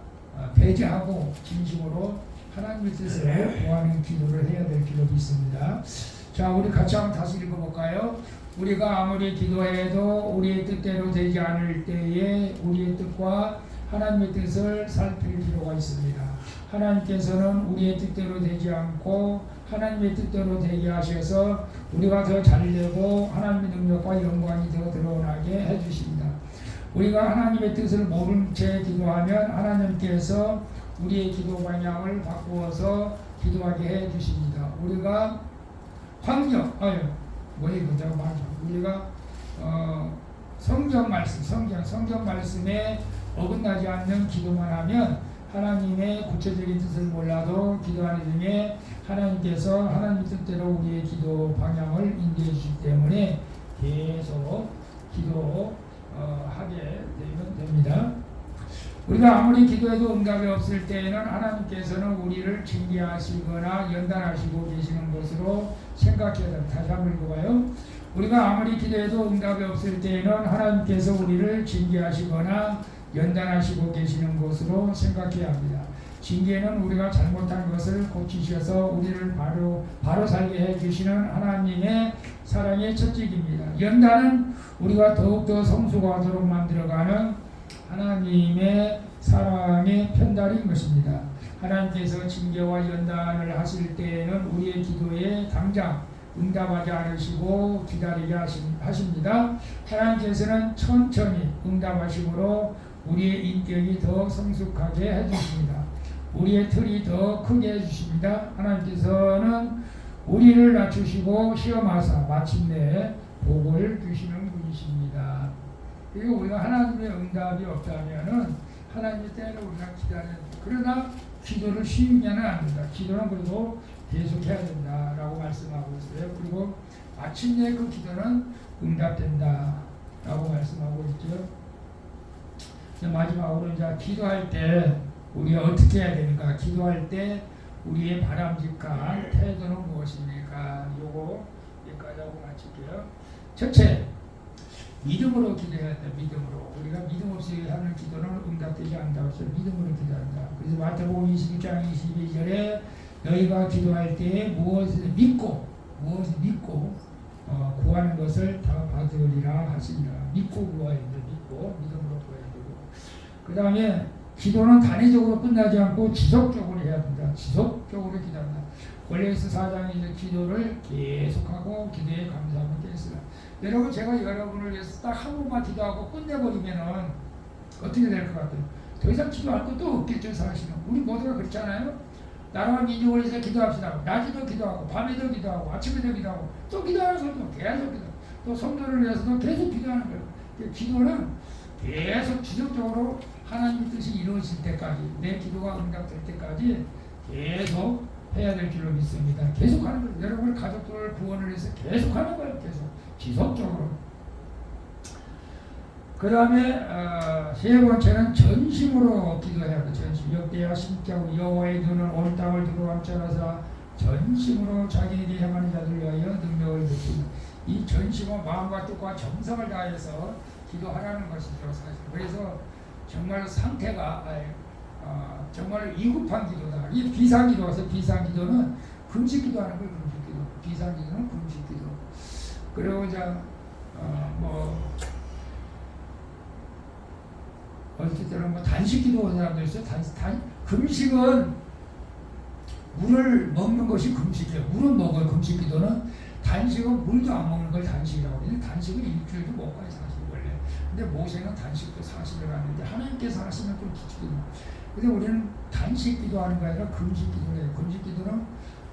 배제하고 진심으로 하나님의 뜻을 구하는 기도를 해야 될 줄로 믿습니다. 자, 우리 같이 한번 다시 읽어볼까요? 우리가 아무리 기도해도 우리의 뜻대로 되지 않을 때에 우리의 뜻과 하나님의 뜻을 살필 필요가 있습니다. 하나님께서는 우리의 뜻대로 되지 않고 하나님의 뜻대로 되게 하셔서 우리가 더 잘되고 하나님의 능력과 영광이 더 드러나게 해주십니다. 우리가 하나님의 뜻을 모른 채 기도하면 하나님께서 우리의 기도 방향을 바꾸어서 기도하게 해주십니다. 우리가 우리가 성경 말씀에 어긋나지 않는 기도만 하면 하나님의 구체적인 뜻을 몰라도 기도하는 중에 하나님께서 하나님 뜻대로 우리의 기도 방향을 인도해 주시기 때문에 계속 기도하게 되면 됩니다. 우리가 아무리 기도해도 응답이 없을 때에는 하나님께서는 우리를 징계하시거나 연단하시고 계시는 것으로 생각해야 됩니다. 다시 한번 읽어봐요. 우리가 아무리 기도해도 응답이 없을 때에는 하나님께서 우리를 징계하시거나 연단하시고 계시는 것으로 생각해야 합니다. 징계는 우리가 잘못한 것을 고치셔서 우리를 바로 살게 해주시는 하나님의 사랑의 첫째입니다. 연단은 우리가 더욱더 성숙하도록 만들어가는 하나님의 사랑의 편달인 것입니다. 하나님께서 징계와 연단을 하실 때에는 우리의 기도에 당장 응답하지 않으시고 기다리게 하십니다. 하나님께서는 천천히 응답하심으로 우리의 인격이 더 성숙하게 해주십니다. 우리의 틀이 더 크게 해주십니다. 하나님께서는 우리를 낮추시고 시험하사 마침내 복을 주시는 분이십니다. 그리고 우리가 하나님의 응답이 없다면은 하나님의 때를 우리가 기다려야 됩니다. 그러나 기도를 쉬면은 안 된다. 기도는 그래도 계속 해야 된다라고 말씀하고 있어요. 그리고 마침내 그 기도는 응답된다라고 말씀하고 있죠. 마지막으로 이제 기도할 때 우리가 어떻게 해야 되는가? 기도할 때 우리의 바람직한 태도는 무엇입니까? 요거 여기까지 하고 마칠게요. 첫째, 믿음으로 기도해야 한다. 믿음으로. 우리가 믿음 없이 하는 기도는 응답되지 않는다고 해서 믿음으로 기도한다. 그래서 마태복음 22장 22절에 너희가 기도할 때에 무엇을 믿고 구하는 것을 다 받으리라 하시니라. 믿고 구해야 돼. 믿음으로 구해야 되고. 그 다음에 기도는 단위적으로 끝나지 않고 지속적으로 해야 된다. 지속적으로 기도한다. 골로새 4장의 기도를 계속하고 기도에 감사하면 되겠습니다. 여러분, 제가 여러분을 위해서 딱 한 번만 기도하고 끝내버리면은 어떻게 될 것 같아요? 더 이상 기도할 것도 없겠죠, 사실은. 우리 모두가 그렇잖아요. 나라와 민족을 위해서 기도합시다. 낮에도 기도하고, 밤에도 기도하고, 아침에도 기도하고, 또 기도하는 사람도 계속 기도. 또 성도를 위해서도 계속 기도하는 거예요. 기도는 계속 지속적으로 하나님 뜻이 이루어질 때까지, 내 기도가 응답될 때까지 계속 해야 될 줄로 믿습니다. 계속 하는 거예요. 여러분 가족들 구원을 위해서 계속 하는 거예요. 계속 지속적으로. 그 다음에 세 번째는 전심으로 기도해야 돼. 전심. 역대하 신격 여호와의 눈은 온 땅을 두루함쳐라사 전심으로 자기에게 향하는 자들 위하여 능력을 베푼다. 이 전심은 마음과 뜻과 정성을 다해서 기도하라는 것이죠, 사실. 그래서 정말 상태가 정말 위급한 기도다. 이 비상기도에서 비상기도는 금식기도하는 거예요. 금식기도. 비상기도는 금식기도. 그리고 이제 어떨 때는 뭐 단식기도 하는 사람도 있어요. 금식은 물을 먹는 것이 금식이에요. 물은 먹어요. 금식기도는. 단식은 물도 안 먹는 걸 단식이라고 해요. 단식은 일주일도 못 가요, 사실 원래. 근데 모세는 단식도 40일 하는데 하나님께서 하시면 좀 기치기도. 근데 우리는 단식기도 하는 거 아니라 금식기도를 해요. 금식기도는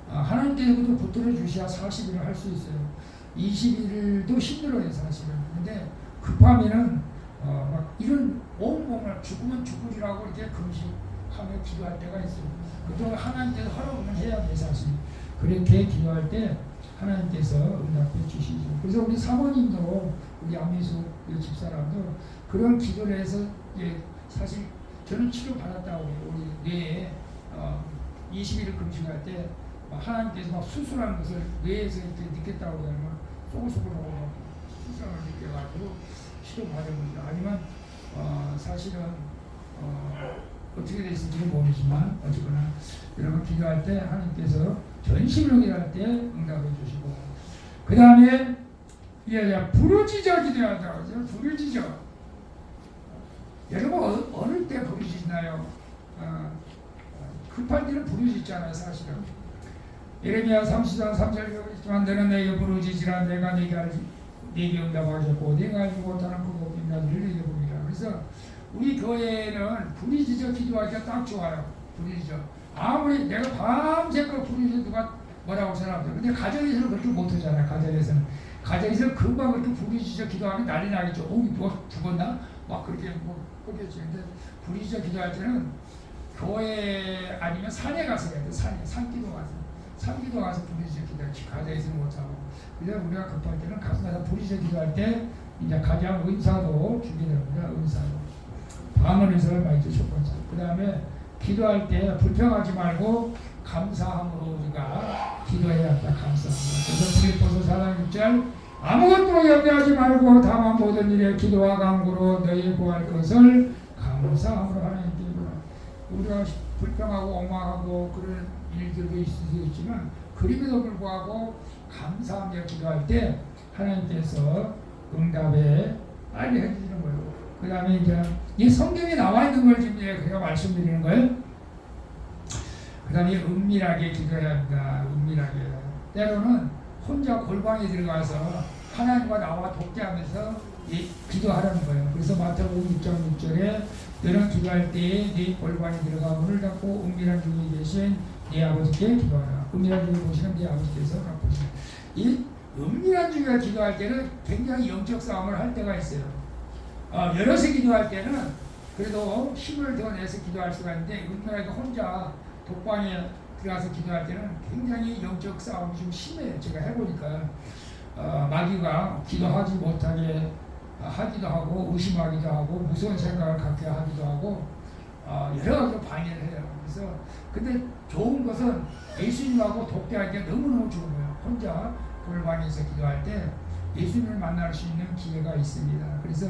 하나님께서도 붙들어 주셔야 40일을 할 수 있어요. 20일도 힘들어요, 사실은. 근데 급하면은 막 이런 온몸을 죽으면 죽으리라고 이렇게 금식하며 기도할 때가 있어요. 그동안 하나님께서 허락을 해야 돼, 사실. 그렇게 기도할 때 하나님께서 응답해 주시죠. 그래서 우리 사모님도, 우리 안미수 집사람도 그런 기도를 해서, 사실 저는 치료 받았다고 해요. 우리 뇌에 20일을 금식할 때 하나님께서 막 수술하는 것을 뇌에서 이렇게 느꼈다고 해요. 막 소글소글하고 막 수술을 느껴가지고 치료 받은 겁니다. 아니면 사실은 어떻게 됐을지는 모르지만 어쨌거나 여러분 기도할 때 하나님께서 전심으로 기도할 때 응답해 주시고, 그 다음에 부르짖어 기도한다고 하죠. 부르짖어. 여러분 어느 때 부르짖나요? 급할 때는 부르짖잖아요, 사실은. 예레미야 30장 3절 있지만 너는 내게 부르짖으라 내가 네게 응답하셨고 내가 알지 못하는 그 높은 자들을 내게 보리라. 그래서 우리 교회는 부르짖어 기도하기가 딱 좋아요. 부르짖어. 아무리 내가 밤새도록 부르짖어 누가 뭐라고 생각하죠. 근데 가정에서는 그렇게 못하잖아요. 가정에서는 금방 그렇게 부르짖어 기도하면 난리 나겠죠. 누가 죽었나? 막 그렇게 그러겠죠. 근데 부르짖어 기도할 때는 교회 아니면 산에 가서 해야 돼. 산기도 가서 부르짖어 기도하지. 가정에서는 못하고. 그래서 우리가 급할 때는 가서 부르짖어 기도할 때 이제 가장 은사도 주게 됩니다. 은사도. 방언 은사를 많이 첫 번째. 그 다음에 기도할 때 불평하지 말고 감사함으로 우리가 기도해야 한다. 감사함으로. 그래서 빌립보서 4장 6절 아무것도 염려하지 말고 다만 모든 일에 기도와 간구로 너희 구할 것을 감사함으로 하나님께 구하라. 우리가 불평하고 엉망하고 그런 일들도 있을 수 있지만 그림에도 불구하고 감사하며 기도할 때 하나님께서 응답에 빨리 해주시는 거예요. 그 다음에 이제 이 성경에 나와 있는 걸 지금 제가 말씀드리는 거예요. 그 다음에 은밀하게 기도해야 한다. 은밀하게. 때로는 혼자 골방에 들어가서 하나님과 나와 독대하면서 기도하라는 거예요. 그래서 마태복음 6장 6절에 너는 기도할 때에 네 골방에 들어가 문을 닫고 은밀한 중에 계신 네 아버지께 기도하라. 은밀한 중에 보시는 네 아버지께서 갚으시라. 이 은밀한 중에 기도할 때는 굉장히 영적 싸움을 할 때가 있어요. 여럿이 기도할 때는 그래도 힘을 더 내서 기도할 수가 있는데 은밀하게 혼자 독방에 들어가서 기도할 때는 굉장히 영적 싸움이 좀 심해요. 제가 해보니까 마귀가 기도하지 못하게 하기도 하고 의심하기도 하고 무서운 생각을 갖게 하기도 하고 여러 가지로 방해를 해요. 그래서 근데 좋은 것은 예수님하고 독대하기가 너무너무 좋은 거예요. 혼자 돌방에서 기도할 때 예수님을 만날 수 있는 기회가 있습니다. 그래서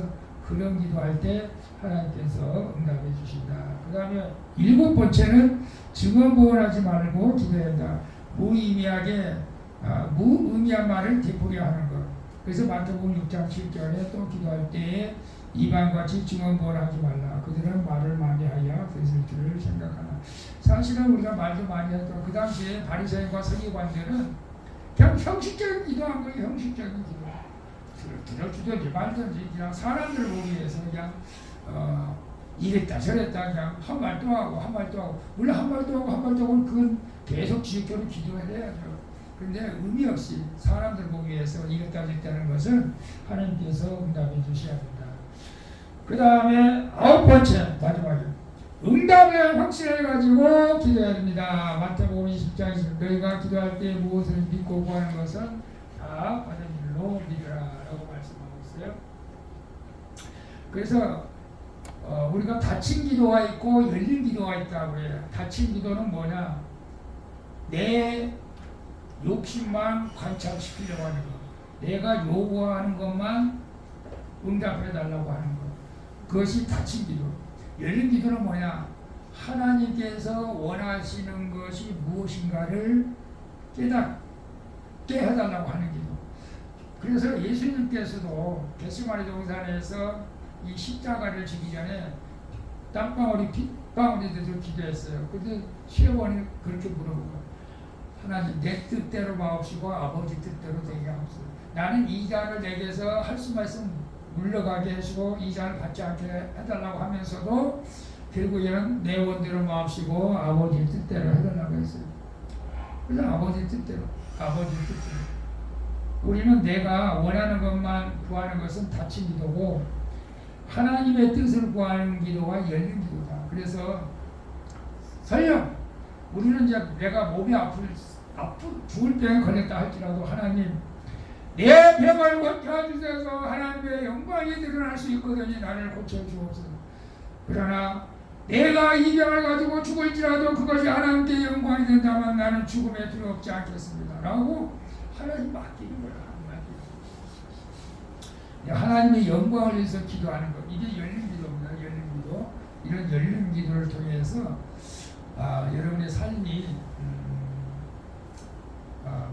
그런 기도할 때 하나님께서 응답해 주신다. 그 다음에 7번째는 증언보원하지 말고 기도해야 한다. 무의미한 말을 되풀이하는 것. 그래서 마태복음 6장 7절에 또 기도할 때에 이방같이 증언보원하지 말라. 그들은 말을 많이 하여 됐을 줄을 생각하나. 사실은 우리가 말도 많이 했던 그 당시에 바리새인과 서기관들은 그냥 형식적인 기도한 거예요. 형식적인 기도. 들어주든지 말든지 그냥 사람들을 보기 위해서 그냥 이랬다 저랬다 그냥 한 말도 하고 한 말도 하고 물론 한 말도 하고 한 말도 하고 그건 계속 지속적으로 기도해야죠. 그런데 의미 없이 사람들 보기 위해서 이랬다 저랬다는 것은 하나님께서 응답해 주셔야 된다. 그 다음에 9번째 마지막에 응답의 확신을 가지고 기도해야 됩니다. 마태복음 20장 20절 너희가 기도할 때 무엇을 믿고 구하는 것은 다 받은 줄로 믿으라라고 말씀하고 있어요. 그래서 우리가 닫힌 기도가 있고 열린 기도가 있다고 해요. 닫힌 기도는 뭐냐? 내 욕심만 관찰시키려고 하는 거. 내가 요구하는 것만 응답해 달라고 하는 거. 그것이 닫힌 기도. 열린 기도는 뭐냐? 하나님께서 원하시는 것이 무엇인가를 깨닫게 해달라고 하는 기도. 그래서 예수님께서도 겟세마네 동산에서 이 십자가를 지기 전에 땀방울이 빗방울이 돼서 기도했어요. 근데 시어머니 그렇게 물어보고 하나님 내 뜻대로 마옵시고 아버지 뜻대로 되게 하옵소서. 나는 이 잔을 내게서 할 수만 있으면 물러가게 하시고 이 잔을 받지 않게 해달라고 하면서도 결국에는 내 원대로 마옵시고 아버지 뜻대로 해달라고 했어요. 그래서 아버지 뜻대로 우리는 내가 원하는 것만 구하는 것은 닫힌 기도고 하나님의 뜻을 구하는 기도가 열린 기도다. 그래서 설령 우리는 이제 내가 몸이 죽을 병에 걸렸다 할지라도 하나님 내 병을 고쳐주셔서 하나님의 영광이 드러날 수 있거든요. 나를 고쳐주옵소서. 그러나 내가 이 병을 가지고 죽을지라도 그것이 하나님께 영광이 된다면 나는 죽음에 두렵지 않겠습니다. 라고 하나님 맡기는 거야. 하나님의 영광을 위해서 기도하는 것. 이게 열린 기도입니다. 열린 기도. 이런 열린 기도를 통해서 여러분의 삶이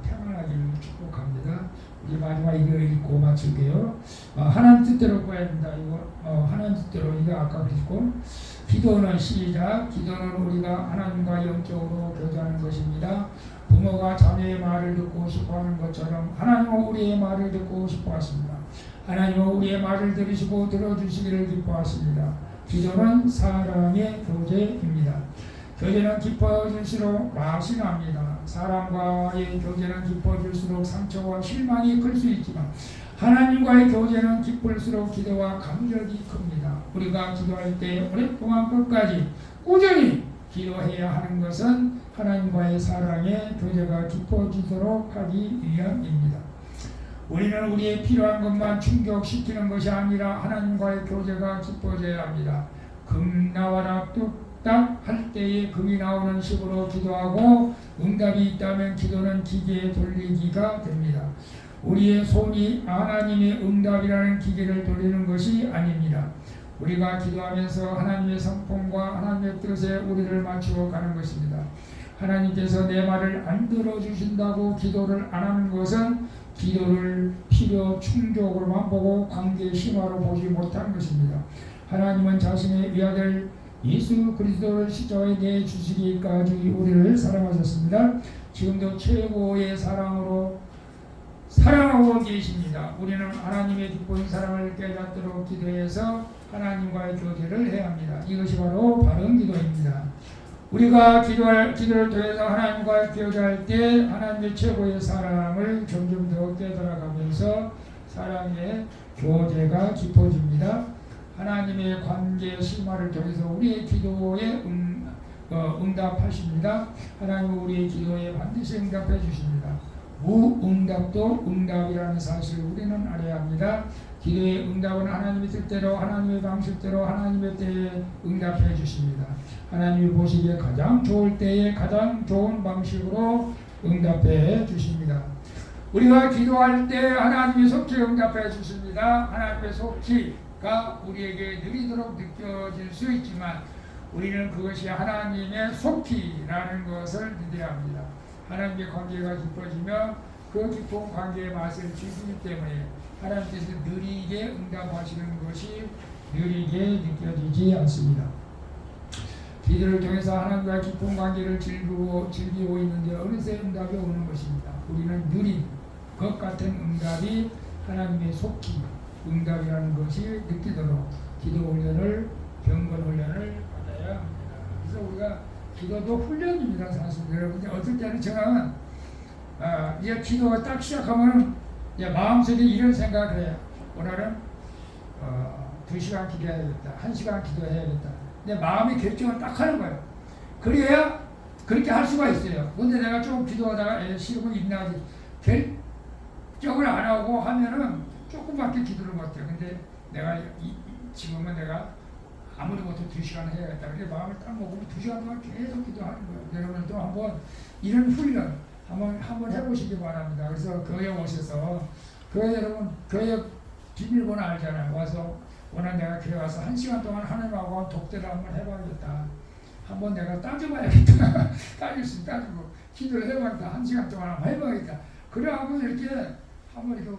평안하기를 축복합니다. 이제 마지막 이거 읽고 마칠게요. 하나님 뜻대로 구해야 된다. 이거 하나님 뜻대로 이거 아까 그랬고 기도는 시작. 기도는 우리가 하나님과 영적으로 교제하는 것입니다. 부모가 자녀의 말을 듣고 싶어하는 것처럼 하나님은 우리의 말을 듣고 싶어하십니다. 하나님은 우리의 말을 들으시고 들어주시기를 기뻐하십니다. 기도는 사랑의 교제입니다. 교제는 깊어질수록 맛이 납니다. 사람과의 교제는 깊어질수록 상처와 실망이 클 수 있지만 하나님과의 교제는 깊을수록 기도와 감격이 큽니다. 우리가 기도할 때 오랫동안 끝까지 꾸준히 기도해야 하는 것은 하나님과의 사랑의 교제가 깊어지도록 하기 위함입니다. 우리는 우리의 필요한 것만 충족시키는 것이 아니라 하나님과의 교제가 깊어져야 합니다. 금 나와라 뚝딱 할 때에 금이 나오는 식으로 기도하고 응답이 있다면 기도는 기계에 돌리기가 됩니다. 우리의 손이 하나님의 응답이라는 기계를 돌리는 것이 아닙니다. 우리가 기도하면서 하나님의 성품과 하나님의 뜻에 우리를 맞추어 가는 것입니다. 하나님께서 내 말을 안 들어주신다고 기도를 안 하는 것은 기도를 필요 충족으로만 보고 관계 심화로 보지 못한 것입니다. 하나님은 자신의 위아들 예수 그리스도를 십자가에 내주시기까지 우리를 사랑하셨습니다. 지금도 최고의 사랑으로 사랑하고 계십니다. 우리는 하나님의 깊은 사랑을 깨닫도록 기도해서 하나님과의 교제를 해야 합니다. 이것이 바로 바른 기도입니다. 우리가 기도를 통해서 하나님과 교제할 때 하나님의 최고의 사랑을 점점 더 깨달아가면서 사랑의 교제가 깊어집니다. 하나님의 관계 심화를 통해서 우리의 기도에 응답하십니다. 하나님은 우리의 기도에 반드시 응답해 주십니다. 무응답도 응답이라는 사실을 우리는 알아야 합니다. 기도의 응답은 하나님의 뜻대로 하나님의 방식대로 하나님의 때에 응답해 주십니다. 하나님이 보시기에 가장 좋을 때에 가장 좋은 방식으로 응답해 주십니다. 우리가 기도할 때 하나님이 속히 응답해 주십니다. 하나님의 속히가 우리에게 느리도록 느껴질 수 있지만 우리는 그것이 하나님의 속히라는 것을 믿어야 합니다. 하나님의 관계가 깊어지면 그 깊은 관계의 맛을 즐기기 때문에 하나님께서 느리게 응답하시는 것이 느리게 느껴지지 않습니다. 기도를 통해서 하나님과 깊은 관계를 즐기고 있는데 어느새 응답이 오는 것입니다. 우리는 느린 것 같은 응답이 하나님의 속히 응답이라는 것이 느끼도록 기도 훈련을 경건 훈련을 받아야 합니다. 그래서 우리가 기도도 훈련입니다. 사실 여러분 어떨 때는 저는 이제 기도가 딱 시작하면 마음속에 이런 생각을 해요. 오늘은 2시간 기도해야겠다. 1시간 기도해야겠다. 내 마음의 결정을 딱 하는 거예요. 그래야 그렇게 할 수가 있어요. 근데 내가 좀 기도하다가 싫으면 입나지 결정을 안 하고 하면은 조금밖에 기도를 못해요. 근데 내가 지금은 내가 아무리 못해도 2시간 해야겠다. 그래 마음을 딱 먹으면 2시간 동안 계속 기도하는 거예요. 여러분도 한번 이런 훈련 한번 해보시기 바랍니다. 그래서 교회 오셔서 교회 여러분 교회 비밀번호 알잖아요. 와서 오늘 내가 교회 와서 1시간 동안 하나님하고 독대를 한번 해봐야겠다. 한번 내가 따져봐야겠다. 따질 수 따지고 기도를 해봐야겠다. 1시간 동안 한번 해봐야겠다. 그래 하고 이렇게 한번 이렇게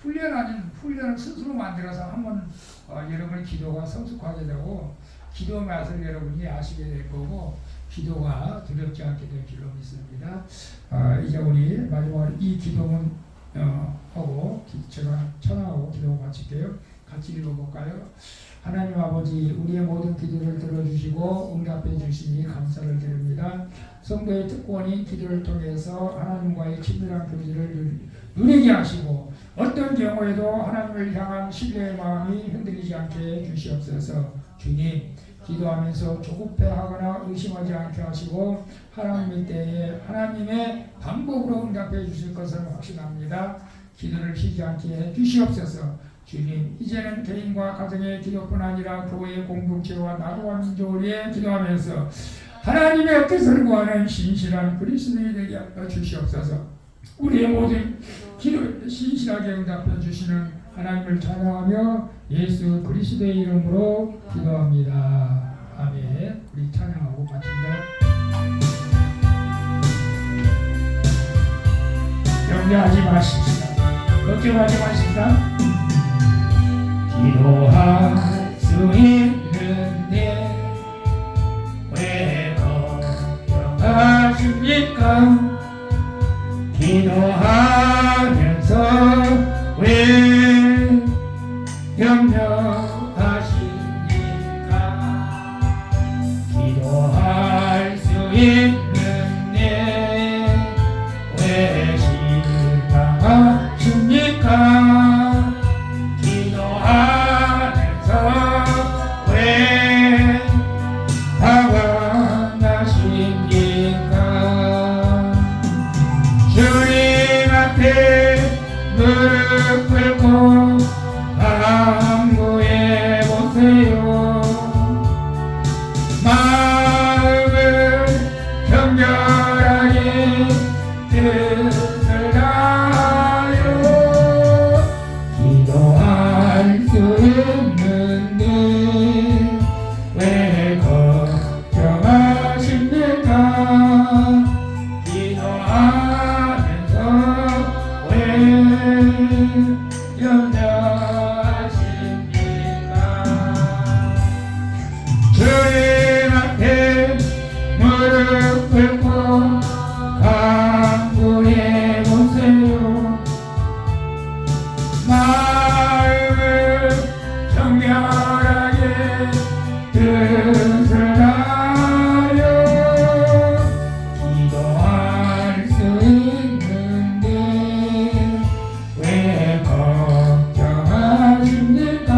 훈련 아닌 훈련을 스스로 만들어서 한번 여러분의 기도가 성숙하게 되고 기도 맛을 여러분이 아시게 될 거고 기도가 두렵지 않게 될 줄로 믿습니다. 이제 우리 마지막으로 이 기도문 하고 제가 찬양하고 기도 마칠게요. 같이 읽어볼까요? 하나님 아버지 우리의 모든 기도를 들어주시고 응답해 주시니 감사를 드립니다. 성도의 특권인 기도를 통해서 하나님과의 친밀한 교제를 누리게 하시고 어떤 경우에도 하나님을 향한 신뢰의 마음이 흔들리지 않게 주시옵소서. 주님 기도하면서 조급해하거나 의심하지 않게 하시고 하나님의 때에 하나님의 방법으로 응답해 주실 것을 확신합니다. 기도를 쉬지 않게 해 주시옵소서. 주님 이제는 개인과 가정의 기도뿐 아니라 교회의 공동체와 나라와 민족을 위해 기도하면서 하나님의 뜻을 구하는 신실한 그리스도인이 되게 하여 주시옵소서. 우리의 모든 기도를 신실하게 응답해 주시는 하나님을 찬양하며 예수 그리스도의 이름으로 기도합니다. 아멘. 우리 찬양하고 마칩니다. 염려하지 마십시다. 걱정하지 마십시다. 기도할 수 있는데 왜 걱정하십니까? 기도하면서 왜 염려하십니까? 기도할 수 있는데 왜 실망하십니까? 무릎 꿇고 간구해 보세요. 마음을 정결하게 뜻을 다하여 기도할 수 있는데 왜 걱정하십니까? 기도하면서 왜 염려하십니까? 주님 앞에 무릎 꿇고 간구해 보세요. 마음을 정결하게 뜻을 다하여 기도할 수 있는데 왜 걱정하십니까?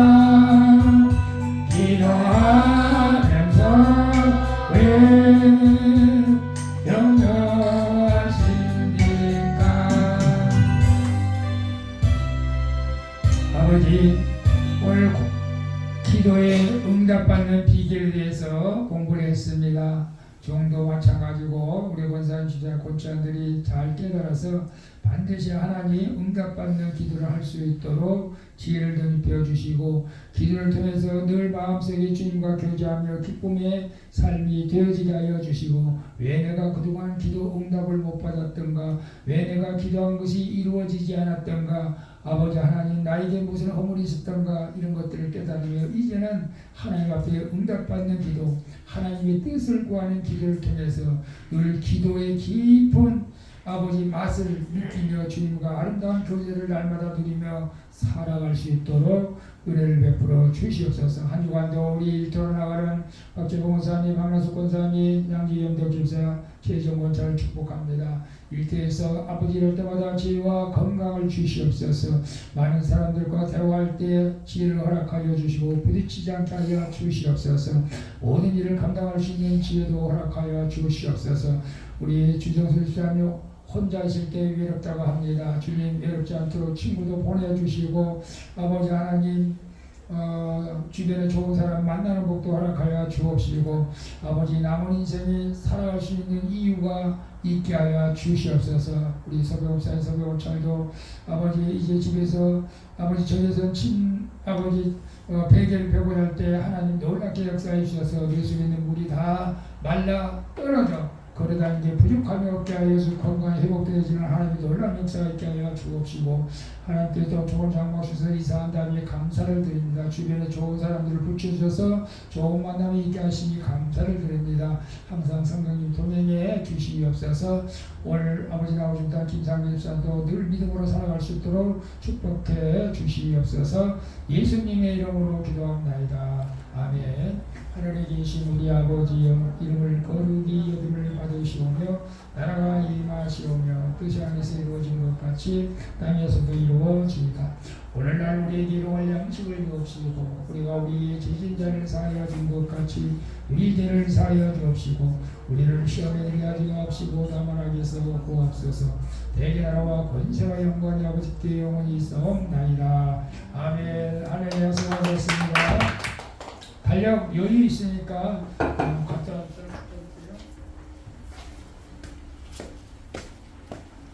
기도하면서 왜 염려하십니까? 아버지 오늘 기도에 응답받는 비결에 대해서 공부를 했습니다. 종도 마찬가지고 우리 권사님 주자 권장들이 잘 깨달아서 반드시 하나님 응답받는 기도를 할 수 있도록 지혜를 덧입혀 주시고 기도를 통해서 늘 마음속에 주님과 교제하며 기쁨의 삶이 되어지게 하여 주시고 왜 내가 그동안 기도 응답을 못 받았던가 왜 내가 기도한 것이 이루어지지 않았던가 아버지 하나님 나에게 무슨 허물이 있었던가 이런 것들을 깨달으며 이제는 하나님 앞에 응답받는 기도 하나님의 뜻을 구하는 기도를 통해서 늘 기도의 깊은 아버지 맛을 느끼며 주님과 아름다운 교제를 날마다 누리며 살아갈 수 있도록 은혜를 베풀어 주시옵소서. 한 주간도 우리 일터로 나가는 박재봉 권사님, 박나숙 권사님, 양지영덕 집사, 최정원 잘 축복합니다. 일터에서 아버지 이럴 때마다 지혜와 건강을 주시옵소서. 많은 사람들과 대화할 때 지혜를 허락하여 주시고 부딪히지 않게 하여 주시옵소서. 모든 일을 감당할 수 있는 지혜도 허락하여 주시옵소서. 우리 주정수 집사님 혼자 있을 때 외롭다고 합니다. 주님 외롭지 않도록 친구도 보내주시고 아버지 하나님 주변에 좋은 사람 만나는 복도 허락하여 주옵시고 아버지 남은 인생에 살아갈 수 있는 이유가 있게 하여 주시옵소서. 우리 서배옥사의 서배옥찰도 아버지 이제 집에서 아버지 저에서 아버지 베개를 펴고 잘 때 하나님 놀랍게 역사해 주셔서 그 속에 있는 물이 다 말라 떨어져 걸어다니는 게 부족함이 없게 하여 주 건강이 회복되어지는 하나님의 놀라운 역사가 있게 하여 주옵시고 하나님께서 좋은 장막 주셔서 이사한 다음에 감사를 드립니다. 주변에 좋은 사람들을 붙여주셔서 좋은 만남이 있게 하시니 감사를 드립니다. 항상 성령님 동행해 주시옵소서. 오늘 아버지 나오신다 김상민 집사도 늘 믿음으로 살아갈 수 있도록 축복해 주시옵소서. 예수님의 이름으로 기도합나이다. 아멘. 하늘에 계신 우리 아버지여 이름을 거룩히 여김을 받으시오며 나라가 임하시오며 뜻이 안에서 이루어진 것 같이 땅에서도 이루어지이다. 오늘날 우리에게 일용할 양식을 주옵시고 우리가 우리의 죄진자를 사하여 준 것 같이 우리 죄를 사하여 주옵시고 우리를 시험에 들게 하지 마옵시고 다만 악에서 구하옵소서. 대개 나라와 권세와 영광이 아버지께 영원히 있사옵나이다. 아멘. 하늘에 수고하셨습니다. 달력 여유 있으니까